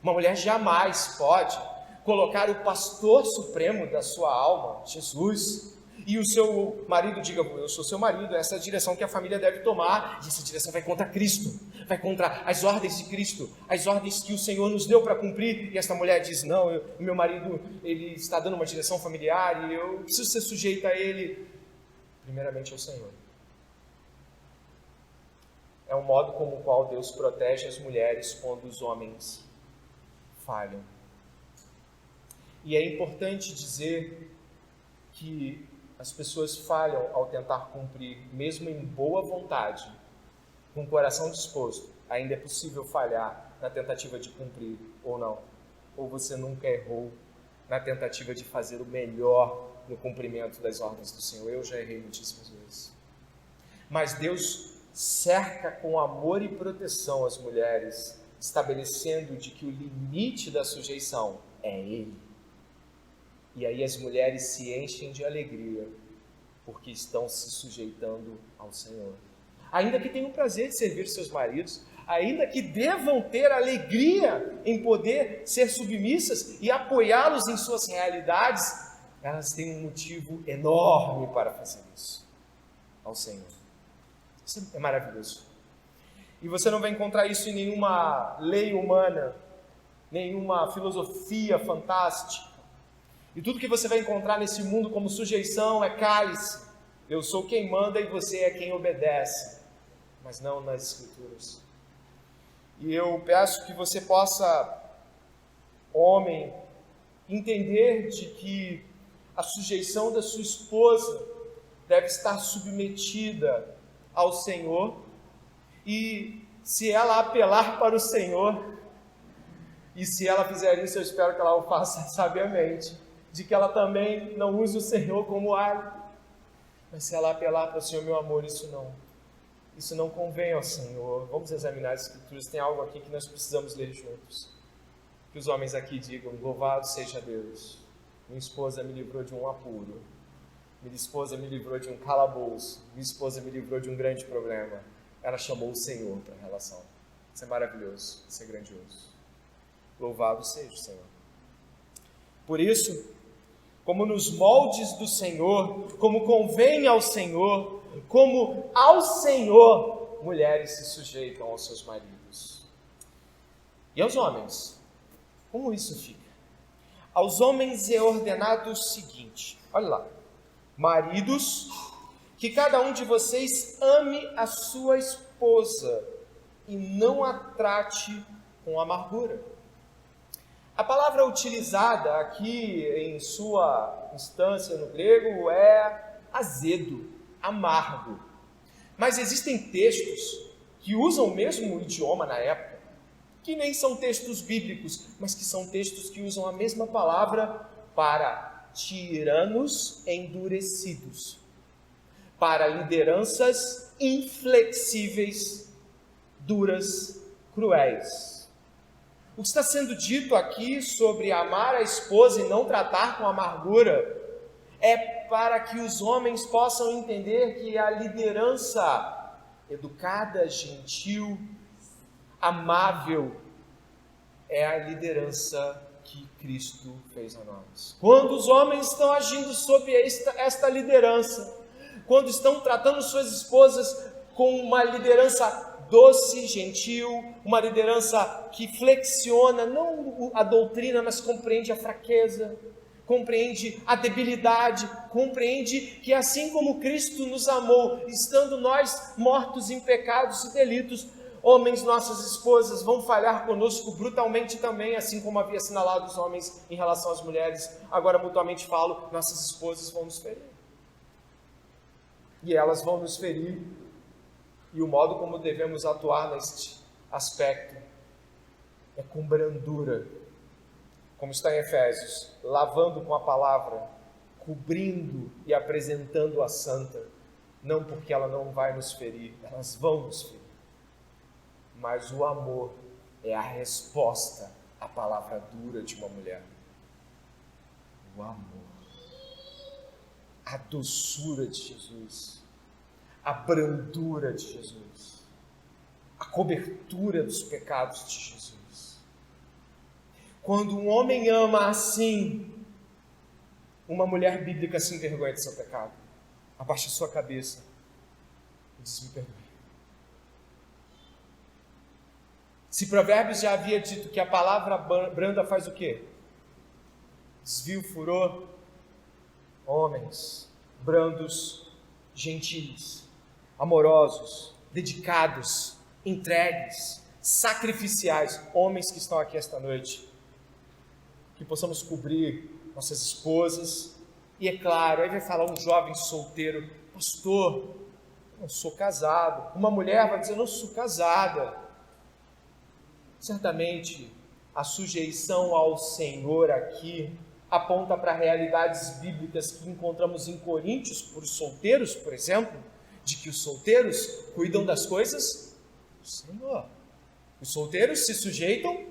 Uma mulher jamais pode colocar o pastor supremo da sua alma, Jesus, e o seu marido diga: eu sou seu marido, essa é a direção que a família deve tomar, e essa direção vai contra Cristo, vai contra as ordens de Cristo, as ordens que o Senhor nos deu para cumprir. E esta mulher diz: não, o meu marido ele está dando uma direção familiar e eu preciso ser sujeita a ele, primeiramente ao Senhor. É o modo como o qual Deus protege as mulheres quando os homens falham. E é importante dizer que as pessoas falham ao tentar cumprir, mesmo em boa vontade, com o coração disposto. Ainda é possível falhar na tentativa de cumprir, ou não. Ou você nunca errou na tentativa de fazer o melhor no cumprimento das ordens do Senhor. Eu já errei muitíssimas vezes. Mas Deus cerca com amor e proteção as mulheres, estabelecendo de que o limite da sujeição é Ele. E aí as mulheres se enchem de alegria, porque estão se sujeitando ao Senhor. Ainda que tenham o prazer de servir seus maridos, ainda que devam ter alegria em poder ser submissas e apoiá-los em suas realidades, elas têm um motivo enorme para fazer isso, ao Senhor. Isso é maravilhoso. E você não vai encontrar isso em nenhuma lei humana, nenhuma filosofia fantástica. E tudo que você vai encontrar nesse mundo como sujeição é cale-se. Eu sou quem manda e você é quem obedece. Mas não nas Escrituras. E eu peço que você possa, homem, entender de que a sujeição da sua esposa deve estar submetida ao Senhor. E se ela apelar para o Senhor, e se ela fizer isso, eu espero que ela o faça sabiamente, de que ela também não use o Senhor como árbitro. Mas se ela apelar para o Senhor, meu amor, isso não convém ao Senhor. Vamos examinar as Escrituras, tem algo aqui que nós precisamos ler juntos. Que os homens aqui digam: louvado seja Deus, minha esposa me livrou de um apuro, minha esposa me livrou de um calabouço, minha esposa me livrou de um grande problema. Ela chamou o Senhor para a relação. Isso é maravilhoso, isso é grandioso. Louvado seja o Senhor. Por isso, como nos moldes do Senhor, como convém ao Senhor, como ao Senhor, mulheres se sujeitam aos seus maridos. E aos homens, como isso fica? Aos homens é ordenado o seguinte, olha lá: maridos, que cada um de vocês ame a sua esposa e não a trate com amargura. A palavra utilizada aqui em sua instância no grego é azedo, amargo. Mas existem textos que usam o mesmo idioma na época, que nem são textos bíblicos, mas que são textos que usam a mesma palavra para tiranos endurecidos, para lideranças inflexíveis, duras, cruéis. O que está sendo dito aqui sobre amar a esposa e não tratar com amargura é para que os homens possam entender que a liderança educada, gentil, amável é a liderança que Cristo fez a nós. Quando os homens estão agindo sob esta liderança, quando estão tratando suas esposas com uma liderança doce, gentil, uma liderança que flexiona, não a doutrina, mas compreende a fraqueza, compreende a debilidade, compreende que assim como Cristo nos amou, estando nós mortos em pecados e delitos, homens, nossas esposas vão falhar conosco brutalmente também, assim como havia assinalado os homens em relação às mulheres. Agora, mutuamente falo, nossas esposas vão nos ferir. E elas vão nos ferir. E o modo como devemos atuar neste aspecto é com brandura, como está em Efésios, lavando com a palavra, cobrindo e apresentando a santa, não porque ela não vai nos ferir, elas vão nos ferir. Mas o amor é a resposta à palavra dura de uma mulher. O amor, a doçura de Jesus, a brandura de Jesus, a cobertura dos pecados de Jesus. Quando um homem ama assim, uma mulher bíblica se envergonha de seu pecado, abaixa sua cabeça e diz: me perdoe. Se Provérbios já havia dito que a palavra branda faz o quê? Desvia o furor. Homens brandos, gentis, amorosos, dedicados, entregues, sacrificiais, homens que estão aqui esta noite, que possamos cobrir nossas esposas. E é claro, aí vai falar um jovem solteiro: pastor, eu não sou casado. Uma mulher vai dizer: eu não sou casada. Certamente a sujeição ao Senhor aqui aponta para realidades bíblicas que encontramos em Coríntios, para os solteiros, por exemplo, de que os solteiros cuidam das coisas do Senhor. Os solteiros se sujeitam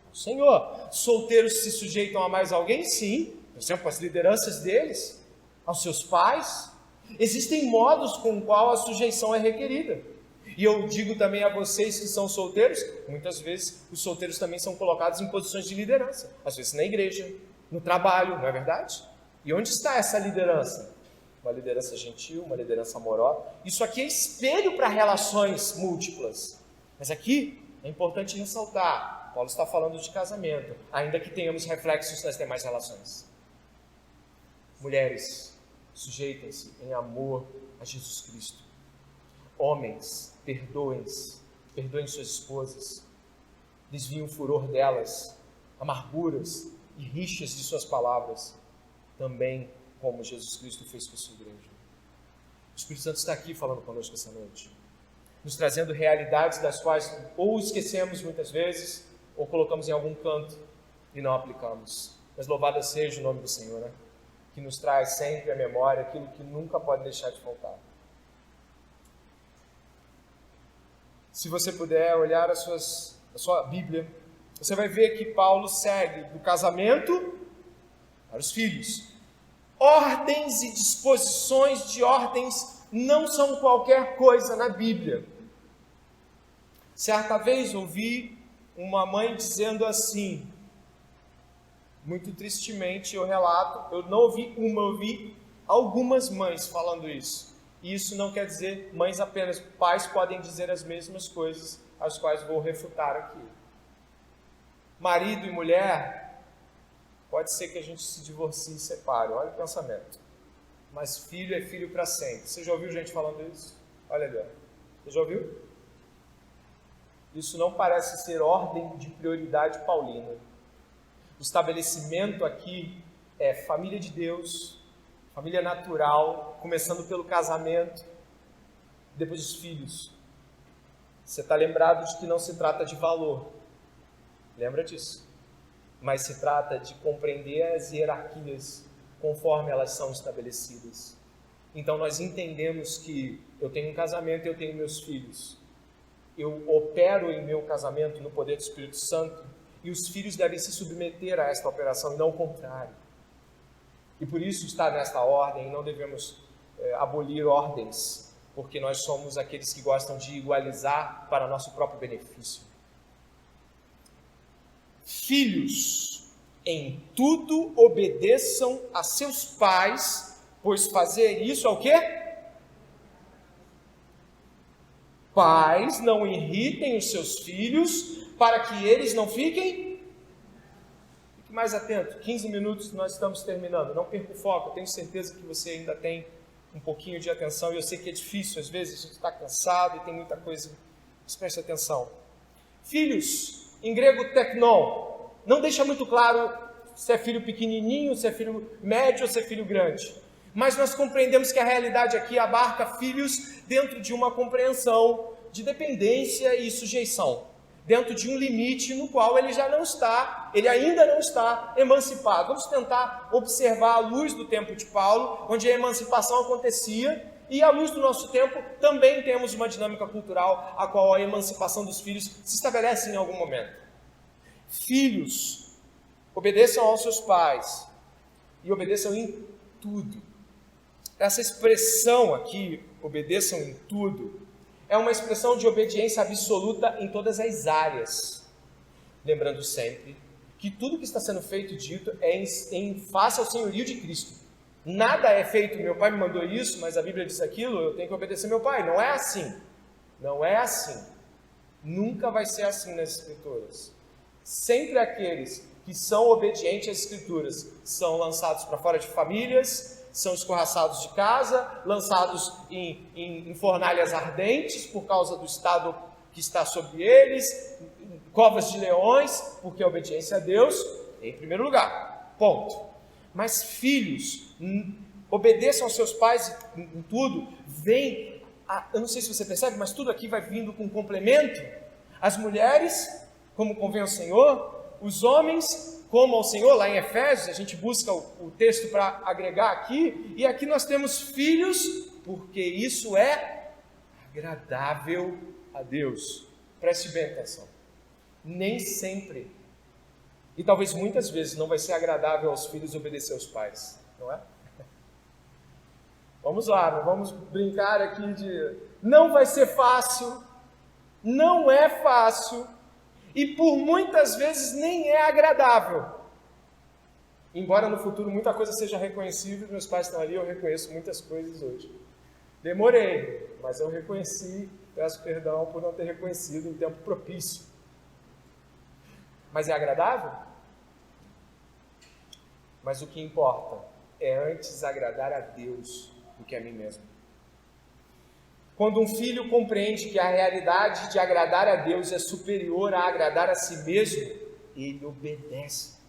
ao Senhor. Os solteiros se sujeitam a mais alguém? Sim. Por exemplo, as lideranças deles, aos seus pais. Existem modos com o qual a sujeição é requerida. E eu digo também a vocês que são solteiros, muitas vezes os solteiros também são colocados em posições de liderança. Às vezes na igreja, no trabalho, não é verdade? E onde está essa liderança? Uma liderança gentil, uma liderança amorosa. Isso aqui é espelho para relações múltiplas. Mas aqui é importante ressaltar, Paulo está falando de casamento, ainda que tenhamos reflexos nas demais relações. Mulheres, sujeitem-se em amor a Jesus Cristo. Homens, perdoem suas esposas, desviem o furor delas, amarguras e rixas de suas palavras, também como Jesus Cristo fez com a sua igreja. O Espírito Santo está aqui falando conosco essa noite, nos trazendo realidades das quais ou esquecemos muitas vezes, ou colocamos em algum canto e não aplicamos. Mas louvado seja o nome do Senhor, né? Que nos traz sempre à memória aquilo que nunca pode deixar de faltar. Se você puder olhar a sua Bíblia, você vai ver que Paulo segue do casamento para os filhos. Ordens e disposições de ordens não são qualquer coisa na Bíblia. Certa vez ouvi uma mãe dizendo assim, muito tristemente eu relato, eu não ouvi uma, eu ouvi algumas mães falando isso. E isso não quer dizer mães apenas, pais podem dizer as mesmas coisas, as quais vou refutar aqui. Marido e mulher, pode ser que a gente se divorcie e separe, olha o pensamento. Mas filho é filho para sempre. Você já ouviu gente falando isso? Olha ali, ó. Você já ouviu? Isso não parece ser ordem de prioridade paulina. O estabelecimento aqui é família de Deus, família natural, começando pelo casamento, depois os filhos. Você está lembrado de que não se trata de valor, lembra disso? Mas se trata de compreender as hierarquias conforme elas são estabelecidas. Então nós entendemos que eu tenho um casamento e eu tenho meus filhos. Eu opero em meu casamento no poder do Espírito Santo e os filhos devem se submeter a esta operação e não o contrário. E por isso está nesta ordem, e não devemos abolir ordens, porque nós somos aqueles que gostam de igualizar para nosso próprio benefício. Filhos, Em tudo obedeçam a seus pais, pois fazer isso é o quê? Pais, não irritem os seus filhos, para que eles não fiquem... Fique mais atento, 15 minutos nós estamos terminando. Não perca o foco, eu tenho certeza que você ainda tem um pouquinho de atenção, e eu sei que é difícil, às vezes a gente está cansado e tem muita coisa, mas preste atenção. Filhos, em grego teknon, não deixa muito claro se é filho pequenininho, se é filho médio ou se é filho grande, mas nós compreendemos que a realidade aqui abarca filhos dentro de uma compreensão de dependência e sujeição, dentro de um limite no qual ele ainda não está emancipado. Vamos tentar observar a luz do tempo de Paulo, onde a emancipação acontecia, e à luz do nosso tempo também temos uma dinâmica cultural a qual a emancipação dos filhos se estabelece em algum momento. Filhos, obedeçam aos seus pais e obedeçam em tudo. Essa expressão aqui, obedeçam em tudo, é uma expressão de obediência absoluta em todas as áreas. Lembrando sempre que tudo que está sendo feito e dito é em face ao senhorio de Cristo. Nada é feito, meu pai me mandou isso, mas a Bíblia diz aquilo, eu tenho que obedecer meu pai. Não é assim. Não é assim. Nunca vai ser assim nas Escrituras. Sempre aqueles que são obedientes às Escrituras são lançados para fora de famílias, são escorraçados de casa, lançados em fornalhas ardentes por causa do estado que está sobre eles, covas de leões, porque a obediência a Deus é em primeiro lugar. Ponto. Mas filhos, obedeçam aos seus pais em tudo. Eu não sei se você percebe, mas tudo aqui vai vindo com complemento. As mulheres, como convém ao Senhor, os homens, como ao Senhor. Lá em Efésios, a gente busca o texto para agregar aqui, e aqui nós temos filhos, porque isso é agradável a Deus. Preste bem atenção. Nem sempre, e talvez muitas vezes, não vai ser agradável aos filhos obedecer aos pais, não é? Vamos lá, não vamos brincar aqui de... Não vai ser fácil, não é fácil, e por muitas vezes nem é agradável. Embora no futuro muita coisa seja reconhecível, meus pais estão ali, eu reconheço muitas coisas hoje. Demorei, mas eu reconheci, peço perdão por não ter reconhecido em tempo propício. Mas é agradável? Mas o que importa é antes agradar a Deus do que a mim mesmo. Quando um filho compreende que a realidade de agradar a Deus é superior a agradar a si mesmo, ele obedece.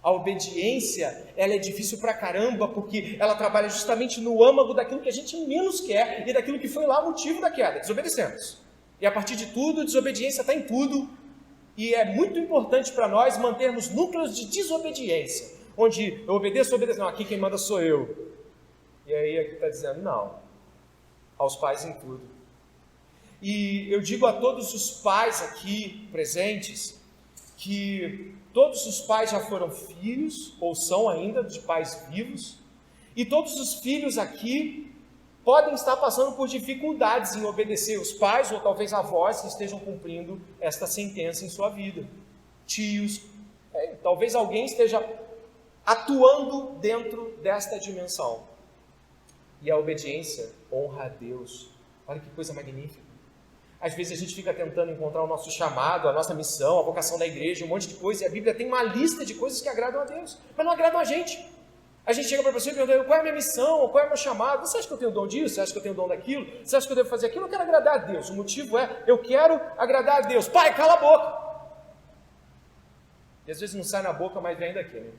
A obediência, ela é difícil pra caramba, porque ela trabalha justamente no âmago daquilo que a gente menos quer e daquilo que foi lá o motivo da queda, desobedecemos. E a partir de tudo, desobediência está em tudo, e é muito importante para nós mantermos núcleos de desobediência, onde eu obedeço, não, aqui quem manda sou eu. E aí aqui está dizendo, não, aos pais em tudo. E eu digo a todos os pais aqui presentes, que todos os pais já foram filhos, ou são ainda de pais vivos, e todos os filhos aqui podem estar passando por dificuldades em obedecer os pais, ou talvez avós que estejam cumprindo esta sentença em sua vida. Tios, talvez alguém esteja atuando dentro desta dimensão. E a obediência honra a Deus. Olha que coisa magnífica. Às vezes a gente fica tentando encontrar o nosso chamado, a nossa missão, a vocação da igreja, um monte de coisa, e a Bíblia tem uma lista de coisas que agradam a Deus, mas não agradam a gente. A gente chega para a pessoa e pergunta, qual é a minha missão, qual é o meu chamado? Você acha que eu tenho dom disso? Você acha que eu tenho dom daquilo? Você acha que eu devo fazer aquilo? Eu quero agradar a Deus. O motivo é, eu quero agradar a Deus. Pai, cala a boca! E às vezes não sai na boca, mas vem daqui, né?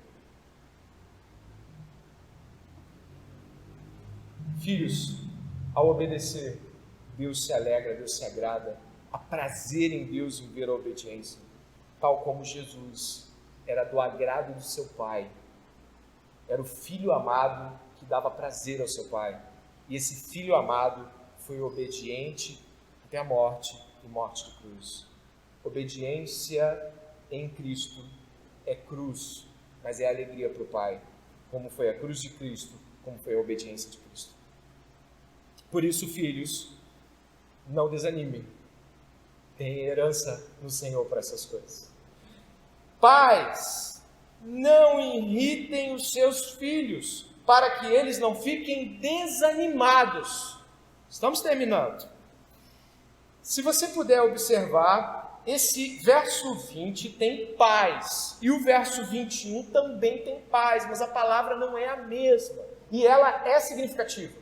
Filhos, ao obedecer, Deus se alegra, Deus se agrada. Há prazer em Deus em ver a obediência. Tal como Jesus era do agrado do seu Pai. Era o filho amado que dava prazer ao seu pai. E esse filho amado foi obediente até a morte e morte de cruz. Obediência em Cristo é cruz, mas é alegria para o Pai. Como foi a cruz de Cristo, como foi a obediência de Cristo. Por isso, filhos, não desanimem. Tem herança no Senhor para essas coisas. Pais, não irritem os seus filhos, para que eles não fiquem desanimados. Estamos terminando. Se você puder observar, esse verso 20 tem paz, e o verso 21 também tem paz, mas a palavra não é a mesma, e ela é significativa.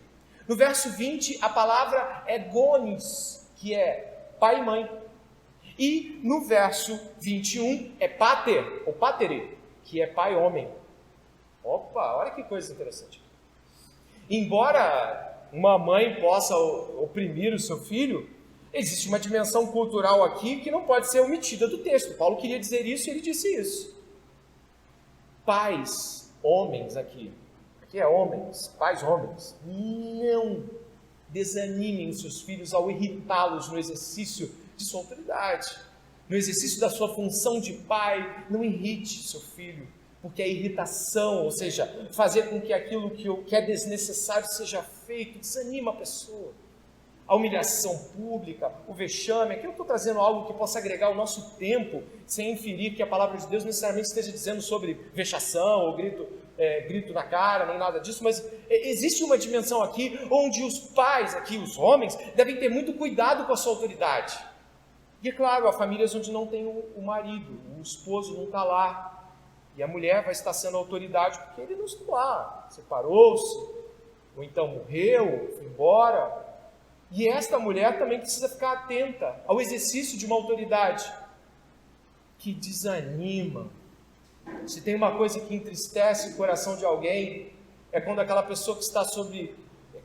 No verso 20, a palavra é gonis, que é pai e mãe. E no verso 21 é pater, ou patere, que é pai homem. Opa, olha que coisa interessante. Embora uma mãe possa oprimir o seu filho, existe uma dimensão cultural aqui que não pode ser omitida do texto. Paulo queria dizer isso e ele disse isso. Pais, homens aqui é homens, pais homens, não desanimem seus filhos ao irritá-los no exercício de sua autoridade, no exercício da sua função de pai. Não irrite seu filho, porque a irritação, ou seja, fazer com que aquilo que é desnecessário seja feito, desanima a pessoa. A humilhação pública, o vexame. Aqui eu estou trazendo algo que possa agregar ao nosso tempo, sem inferir que a palavra de Deus necessariamente esteja dizendo sobre vexação ou grito na cara, nem nada disso, mas existe uma dimensão aqui onde os pais, aqui os homens, devem ter muito cuidado com a sua autoridade. E é claro, há famílias onde não tem o marido, o esposo não está lá, e a mulher vai estar sendo autoridade porque ele não está lá, separou-se, ou então morreu, foi embora. E esta mulher também precisa ficar atenta ao exercício de uma autoridade que desanima. Se tem uma coisa que entristece o coração de alguém, é quando aquela pessoa que está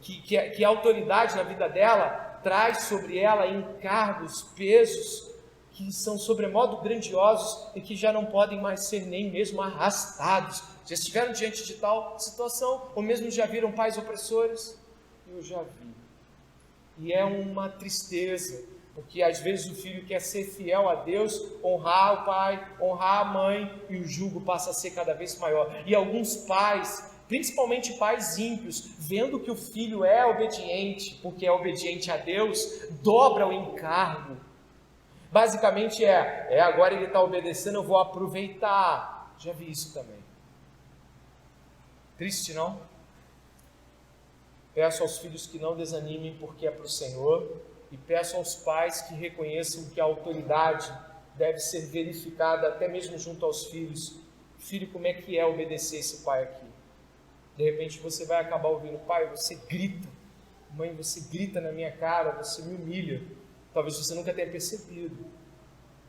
que é autoridade na vida dela, traz sobre ela encargos, pesos, que são sobremodo grandiosos e que já não podem mais ser nem mesmo arrastados. Já estiveram diante de tal situação, ou mesmo já viram pais opressores? Eu já vi. E é uma tristeza, porque às vezes o filho quer ser fiel a Deus, honrar o pai, honrar a mãe, e o jugo passa a ser cada vez maior. E alguns pais, principalmente pais ímpios, vendo que o filho é obediente, porque é obediente a Deus, dobra o encargo. Basicamente agora ele está obedecendo, eu vou aproveitar. Já vi isso também. Triste, não? Peço aos filhos que não desanimem, porque é para o Senhor, e peço aos pais que reconheçam que a autoridade deve ser verificada até mesmo junto aos filhos. Filho, como é que é obedecer esse pai aqui? De repente você vai acabar ouvindo: pai, você grita, mãe, você grita na minha cara, você me humilha. Talvez você nunca tenha percebido,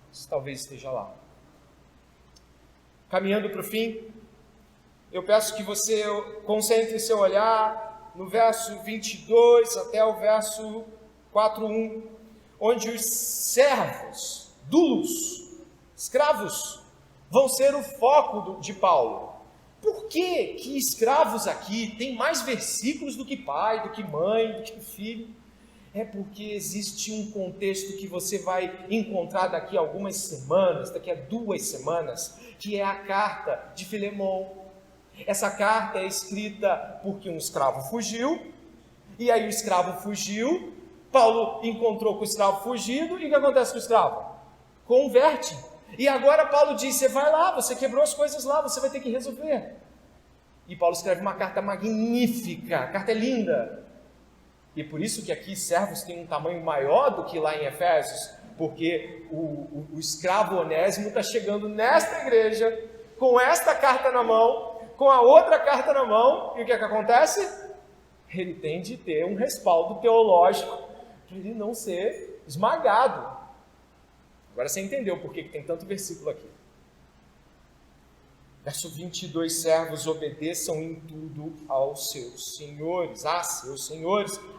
mas talvez esteja lá. Caminhando para o fim, eu peço que você concentre seu olhar no verso 22 até o verso 4:1, onde os servos, dulos, escravos, vão ser o foco de Paulo. Por que escravos aqui tem mais versículos do que pai, do que mãe, do que filho? É porque existe um contexto que você vai encontrar daqui a algumas semanas, daqui a 2 semanas, que é a carta de Filemão. Essa carta é escrita porque um escravo fugiu, e aí o escravo fugiu, Paulo encontrou com o escravo fugido, e o que acontece com o escravo? Converte. E agora Paulo diz: você vai lá, você quebrou as coisas lá, você vai ter que resolver. E Paulo escreve uma carta magnífica, a carta é linda. E por isso que aqui servos têm um tamanho maior do que lá em Efésios, porque o escravo Onésimo está chegando nesta igreja, com esta carta na mão, com a outra carta na mão, e o que é que acontece? Ele tem de ter um respaldo teológico para ele não ser esmagado. Agora você entendeu por que tem tanto versículo aqui. Verso 22, servos, obedeçam em tudo aos seus senhores,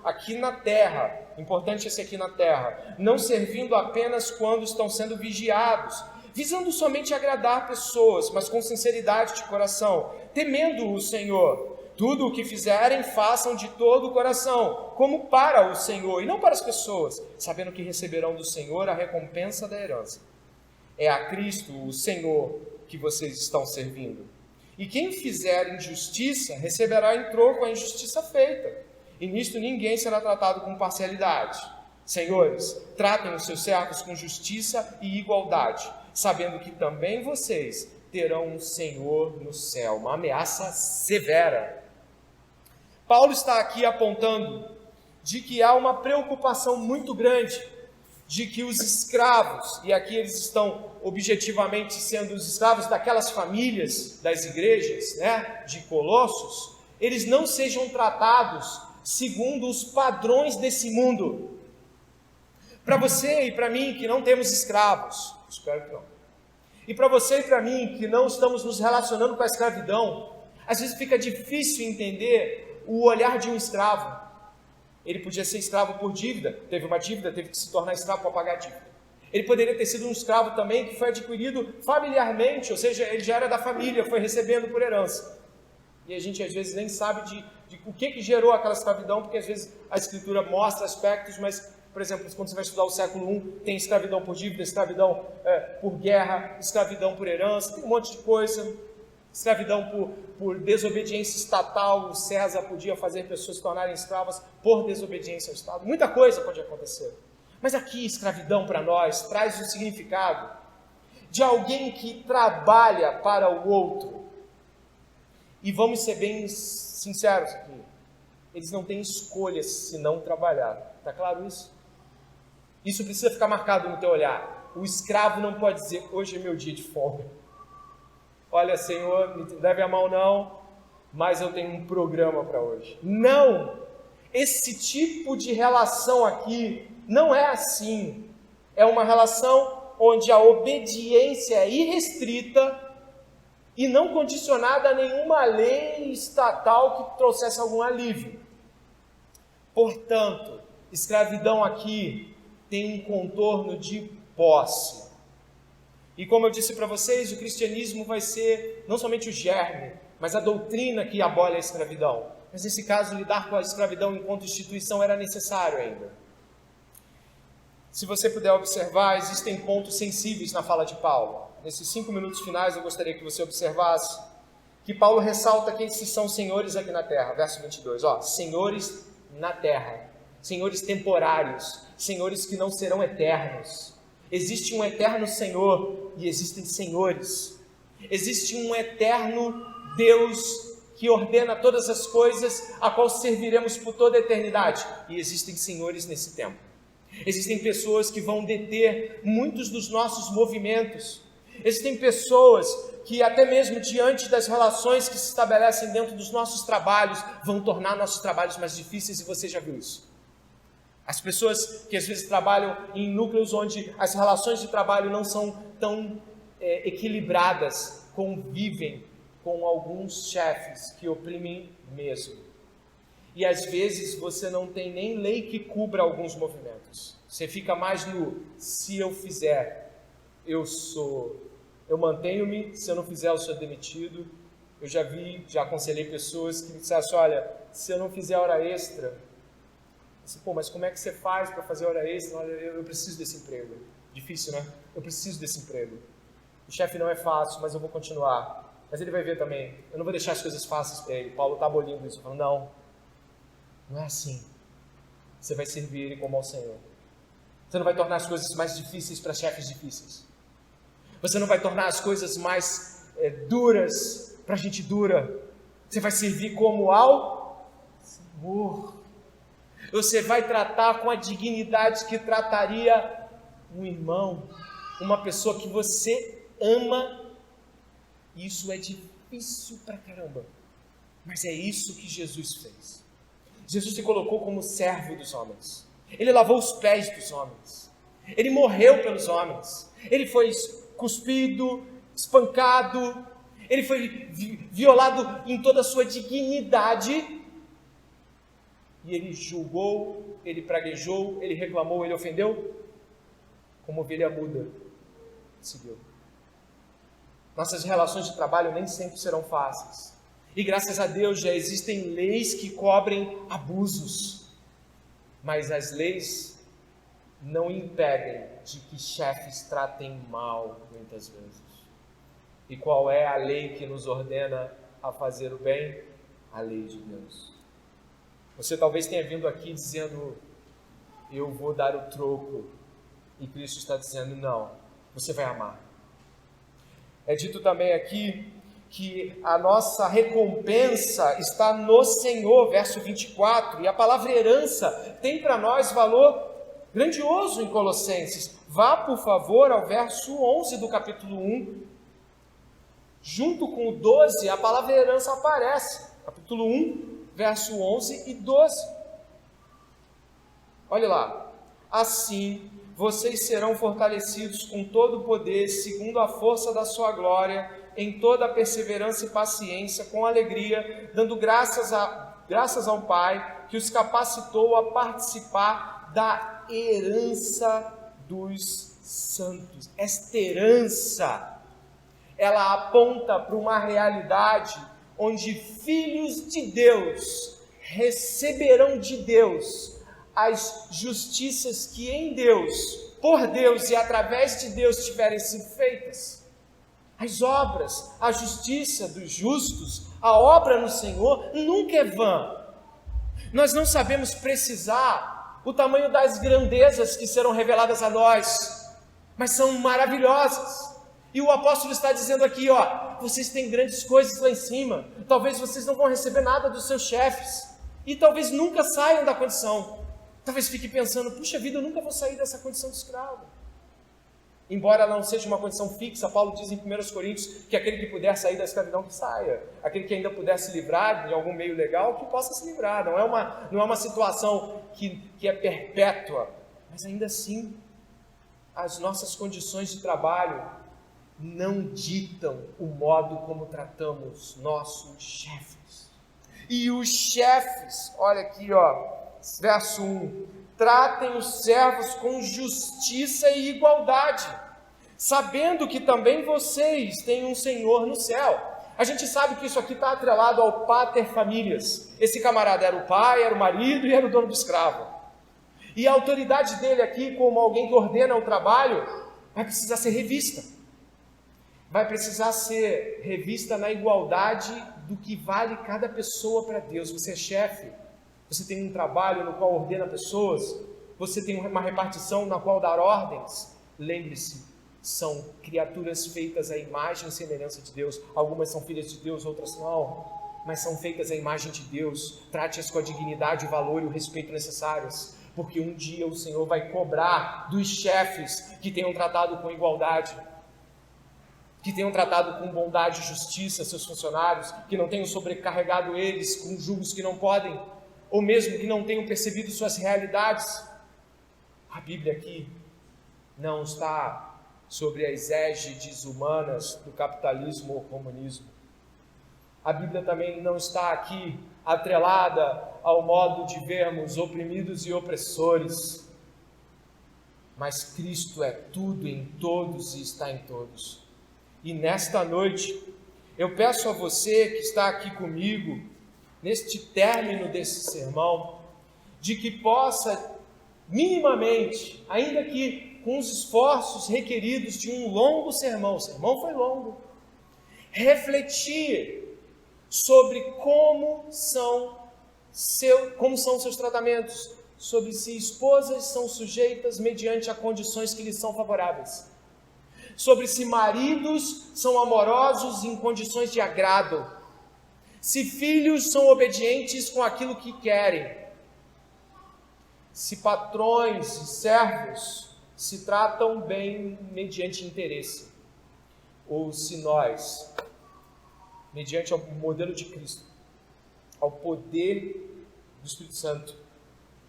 aqui na terra, importante esse aqui na terra, não servindo apenas quando estão sendo vigiados, visando somente agradar pessoas, mas com sinceridade de coração, temendo o Senhor. Tudo o que fizerem, façam de todo o coração, como para o Senhor, e não para as pessoas, sabendo que receberão do Senhor a recompensa da herança. É a Cristo, o Senhor, que vocês estão servindo. E quem fizer injustiça, receberá em troco a injustiça feita. E nisto ninguém será tratado com parcialidade. Senhores, tratem os seus servos com justiça e igualdade, sabendo que também vocês terão um Senhor no céu. Uma ameaça severa. Paulo está aqui apontando de que há uma preocupação muito grande de que os escravos, e aqui eles estão objetivamente sendo os escravos daquelas famílias das igrejas, né, de Colossos, eles não sejam tratados segundo os padrões desse mundo. Para você e para mim que não temos escravos, espero que não, e para você e para mim que não estamos nos relacionando com a escravidão, às vezes fica difícil entender o olhar de um escravo. Ele podia ser escravo por dívida, teve uma dívida, teve que se tornar escravo para pagar a dívida. Ele poderia ter sido um escravo também que foi adquirido familiarmente, ou seja, ele já era da família, foi recebendo por herança. E a gente às vezes nem sabe de o que gerou aquela escravidão, porque às vezes a Escritura mostra aspectos, mas, por exemplo, quando você vai estudar o século I, tem escravidão por dívida, escravidão por guerra, escravidão por herança, tem um monte de coisa. Escravidão por desobediência estatal, o César podia fazer pessoas se tornarem escravas por desobediência ao Estado. Muita coisa pode acontecer. Mas aqui, escravidão para nós traz o significado de alguém que trabalha para o outro. E vamos ser bem sinceros aqui. Eles não têm escolha se não trabalhar. Está claro isso? Isso precisa ficar marcado no teu olhar. O escravo não pode dizer, hoje é meu dia de folga. Olha, Senhor, me deve a mão não, mas eu tenho um programa para hoje. Não! Esse tipo de relação aqui não é assim. É uma relação onde a obediência é irrestrita e não condicionada a nenhuma lei estatal que trouxesse algum alívio. Portanto, escravidão aqui tem um contorno de posse. E como eu disse para vocês, o cristianismo vai ser não somente o germe, mas a doutrina que abole a escravidão. Mas nesse caso, lidar com a escravidão enquanto instituição era necessário ainda. Se você puder observar, existem pontos sensíveis na fala de Paulo. Nesses 5 minutos finais, eu gostaria que você observasse que Paulo ressalta que esses são senhores aqui na terra. Verso 22, senhores na terra, senhores temporários, senhores que não serão eternos. Existe um eterno Senhor e existem senhores. Existe um eterno Deus que ordena todas as coisas, a qual serviremos por toda a eternidade. E existem senhores nesse tempo. Existem pessoas que vão deter muitos dos nossos movimentos. Existem pessoas que até mesmo diante das relações que se estabelecem dentro dos nossos trabalhos, vão tornar nossos trabalhos mais difíceis, e você já viu isso. As pessoas que às vezes trabalham em núcleos onde as relações de trabalho não são tão equilibradas, convivem com alguns chefes que oprimem mesmo. E às vezes você não tem nem lei que cubra alguns movimentos. Você fica mais no se eu fizer, eu mantenho-me, se eu não fizer, eu sou demitido. Eu já aconselhei pessoas que me disseram assim, olha, se eu não fizer hora extra, mas como é que você faz para fazer hora extra? Olha, eu preciso desse emprego. Difícil, né? Eu preciso desse emprego. O chefe não é fácil, mas eu vou continuar. Mas ele vai ver também. Eu não vou deixar as coisas fáceis para ele. Paulo está abolindo isso. Falando, não é assim. Você vai servir ele como ao Senhor. Você não vai tornar as coisas mais difíceis para chefes difíceis. Você não vai tornar as coisas mais duras para gente dura. Você vai servir como ao Senhor. Você vai tratar com a dignidade que trataria um irmão, uma pessoa que você ama. Isso é difícil pra caramba, mas é isso que Jesus fez. Jesus se colocou como servo dos homens. Ele lavou os pés dos homens. Ele morreu pelos homens. Ele foi cuspido, espancado. Ele foi violado em toda a sua dignidade. E ele julgou, ele praguejou, ele reclamou, ele ofendeu, como ovelha muda, seguiu. Nossas relações de trabalho nem sempre serão fáceis. E graças a Deus já existem leis que cobrem abusos. Mas as leis não impedem de que chefes tratem mal, muitas vezes. E qual é a lei que nos ordena a fazer o bem? A lei de Deus. Você talvez tenha vindo aqui dizendo, eu vou dar o troco. E Cristo está dizendo, não, você vai amar. É dito também aqui que a nossa recompensa está no Senhor, verso 24, e a palavra herança tem para nós valor grandioso em Colossenses. Vá, por favor, ao verso 11 do capítulo 1, junto com o 12, a palavra herança aparece, capítulo 1, verso 11 e 12. Olha lá, assim vocês serão fortalecidos com todo o poder, segundo a força da sua glória, em toda a perseverança e paciência, com alegria, dando graças ao Pai, que os capacitou a participar da herança dos santos. Esta herança, ela aponta para uma realidade onde filhos de Deus receberão de Deus as justiças que em Deus, por Deus e através de Deus tiverem sido feitas. As obras, a justiça dos justos, a obra no Senhor nunca é vã. Nós não sabemos precisar o tamanho das grandezas que serão reveladas a nós, mas são maravilhosas. E o apóstolo está dizendo aqui, vocês têm grandes coisas lá em cima, talvez vocês não vão receber nada dos seus chefes, e talvez nunca saiam da condição. Talvez fique pensando, puxa vida, eu nunca vou sair dessa condição de escravo. Embora não seja uma condição fixa, Paulo diz em 1 Coríntios que aquele que puder sair da escravidão, que saia. Aquele que ainda puder se livrar de algum meio legal, que possa se livrar. Não é uma situação que é perpétua, mas ainda assim, as nossas condições de trabalho não ditam o modo como tratamos nossos chefes. E os chefes, olha aqui, verso 1, tratem os servos com justiça e igualdade, sabendo que também vocês têm um Senhor no céu. A gente sabe que isso aqui está atrelado ao pater familias. Esse camarada era o pai, era o marido e era o dono do escravo. E a autoridade dele aqui, como alguém que ordena o trabalho, vai precisar ser revista. Vai precisar ser revista na igualdade do que vale cada pessoa para Deus. Você é chefe, você tem um trabalho no qual ordena pessoas, você tem uma repartição na qual dar ordens. Lembre-se, são criaturas feitas à imagem e semelhança de Deus. Algumas são filhas de Deus, outras não, mas são feitas à imagem de Deus. Trate-as com a dignidade, o valor e o respeito necessários, porque um dia o Senhor vai cobrar dos chefes que tenham tratado com igualdade, que tenham tratado com bondade e justiça seus funcionários, que não tenham sobrecarregado eles com julgos que não podem, ou mesmo que não tenham percebido suas realidades. A Bíblia aqui não está sobre as égides humanas do capitalismo ou comunismo. A Bíblia também não está aqui atrelada ao modo de vermos oprimidos e opressores, mas Cristo é tudo em todos e está em todos. E nesta noite, eu peço a você que está aqui comigo, neste término desse sermão, de que possa minimamente, ainda que com os esforços requeridos de um longo sermão, o sermão foi longo, refletir sobre como são seus tratamentos, sobre se esposas são sujeitas mediante a condições que lhes são favoráveis, sobre se maridos são amorosos em condições de agrado, se filhos são obedientes com aquilo que querem, se patrões e servos se tratam bem mediante interesse, ou se nós, mediante o modelo de Cristo, ao poder do Espírito Santo,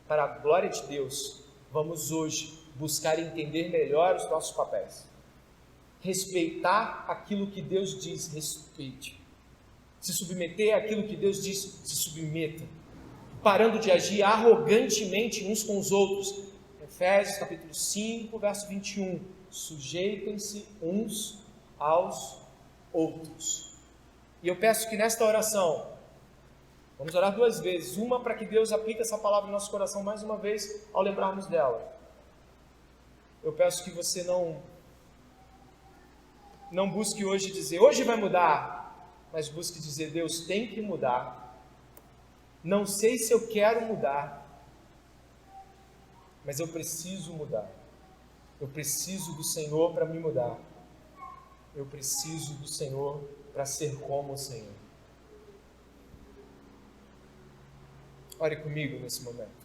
para a glória de Deus, vamos hoje buscar entender melhor os nossos papéis, respeitar aquilo que Deus diz, respeite, se submeter àquilo que Deus diz, se submeta, parando de agir arrogantemente uns com os outros. Efésios capítulo 5, verso 21, sujeitem-se uns aos outros. E eu peço que nesta oração, vamos orar 2 vezes, uma para que Deus aplique essa palavra no nosso coração mais uma vez, ao lembrarmos dela. Eu peço que você não busque hoje dizer, hoje vai mudar, mas busque dizer, Deus tem que mudar. Não sei se eu quero mudar, mas eu preciso mudar. Eu preciso do Senhor para me mudar. Eu preciso do Senhor para ser como o Senhor. Ore comigo nesse momento.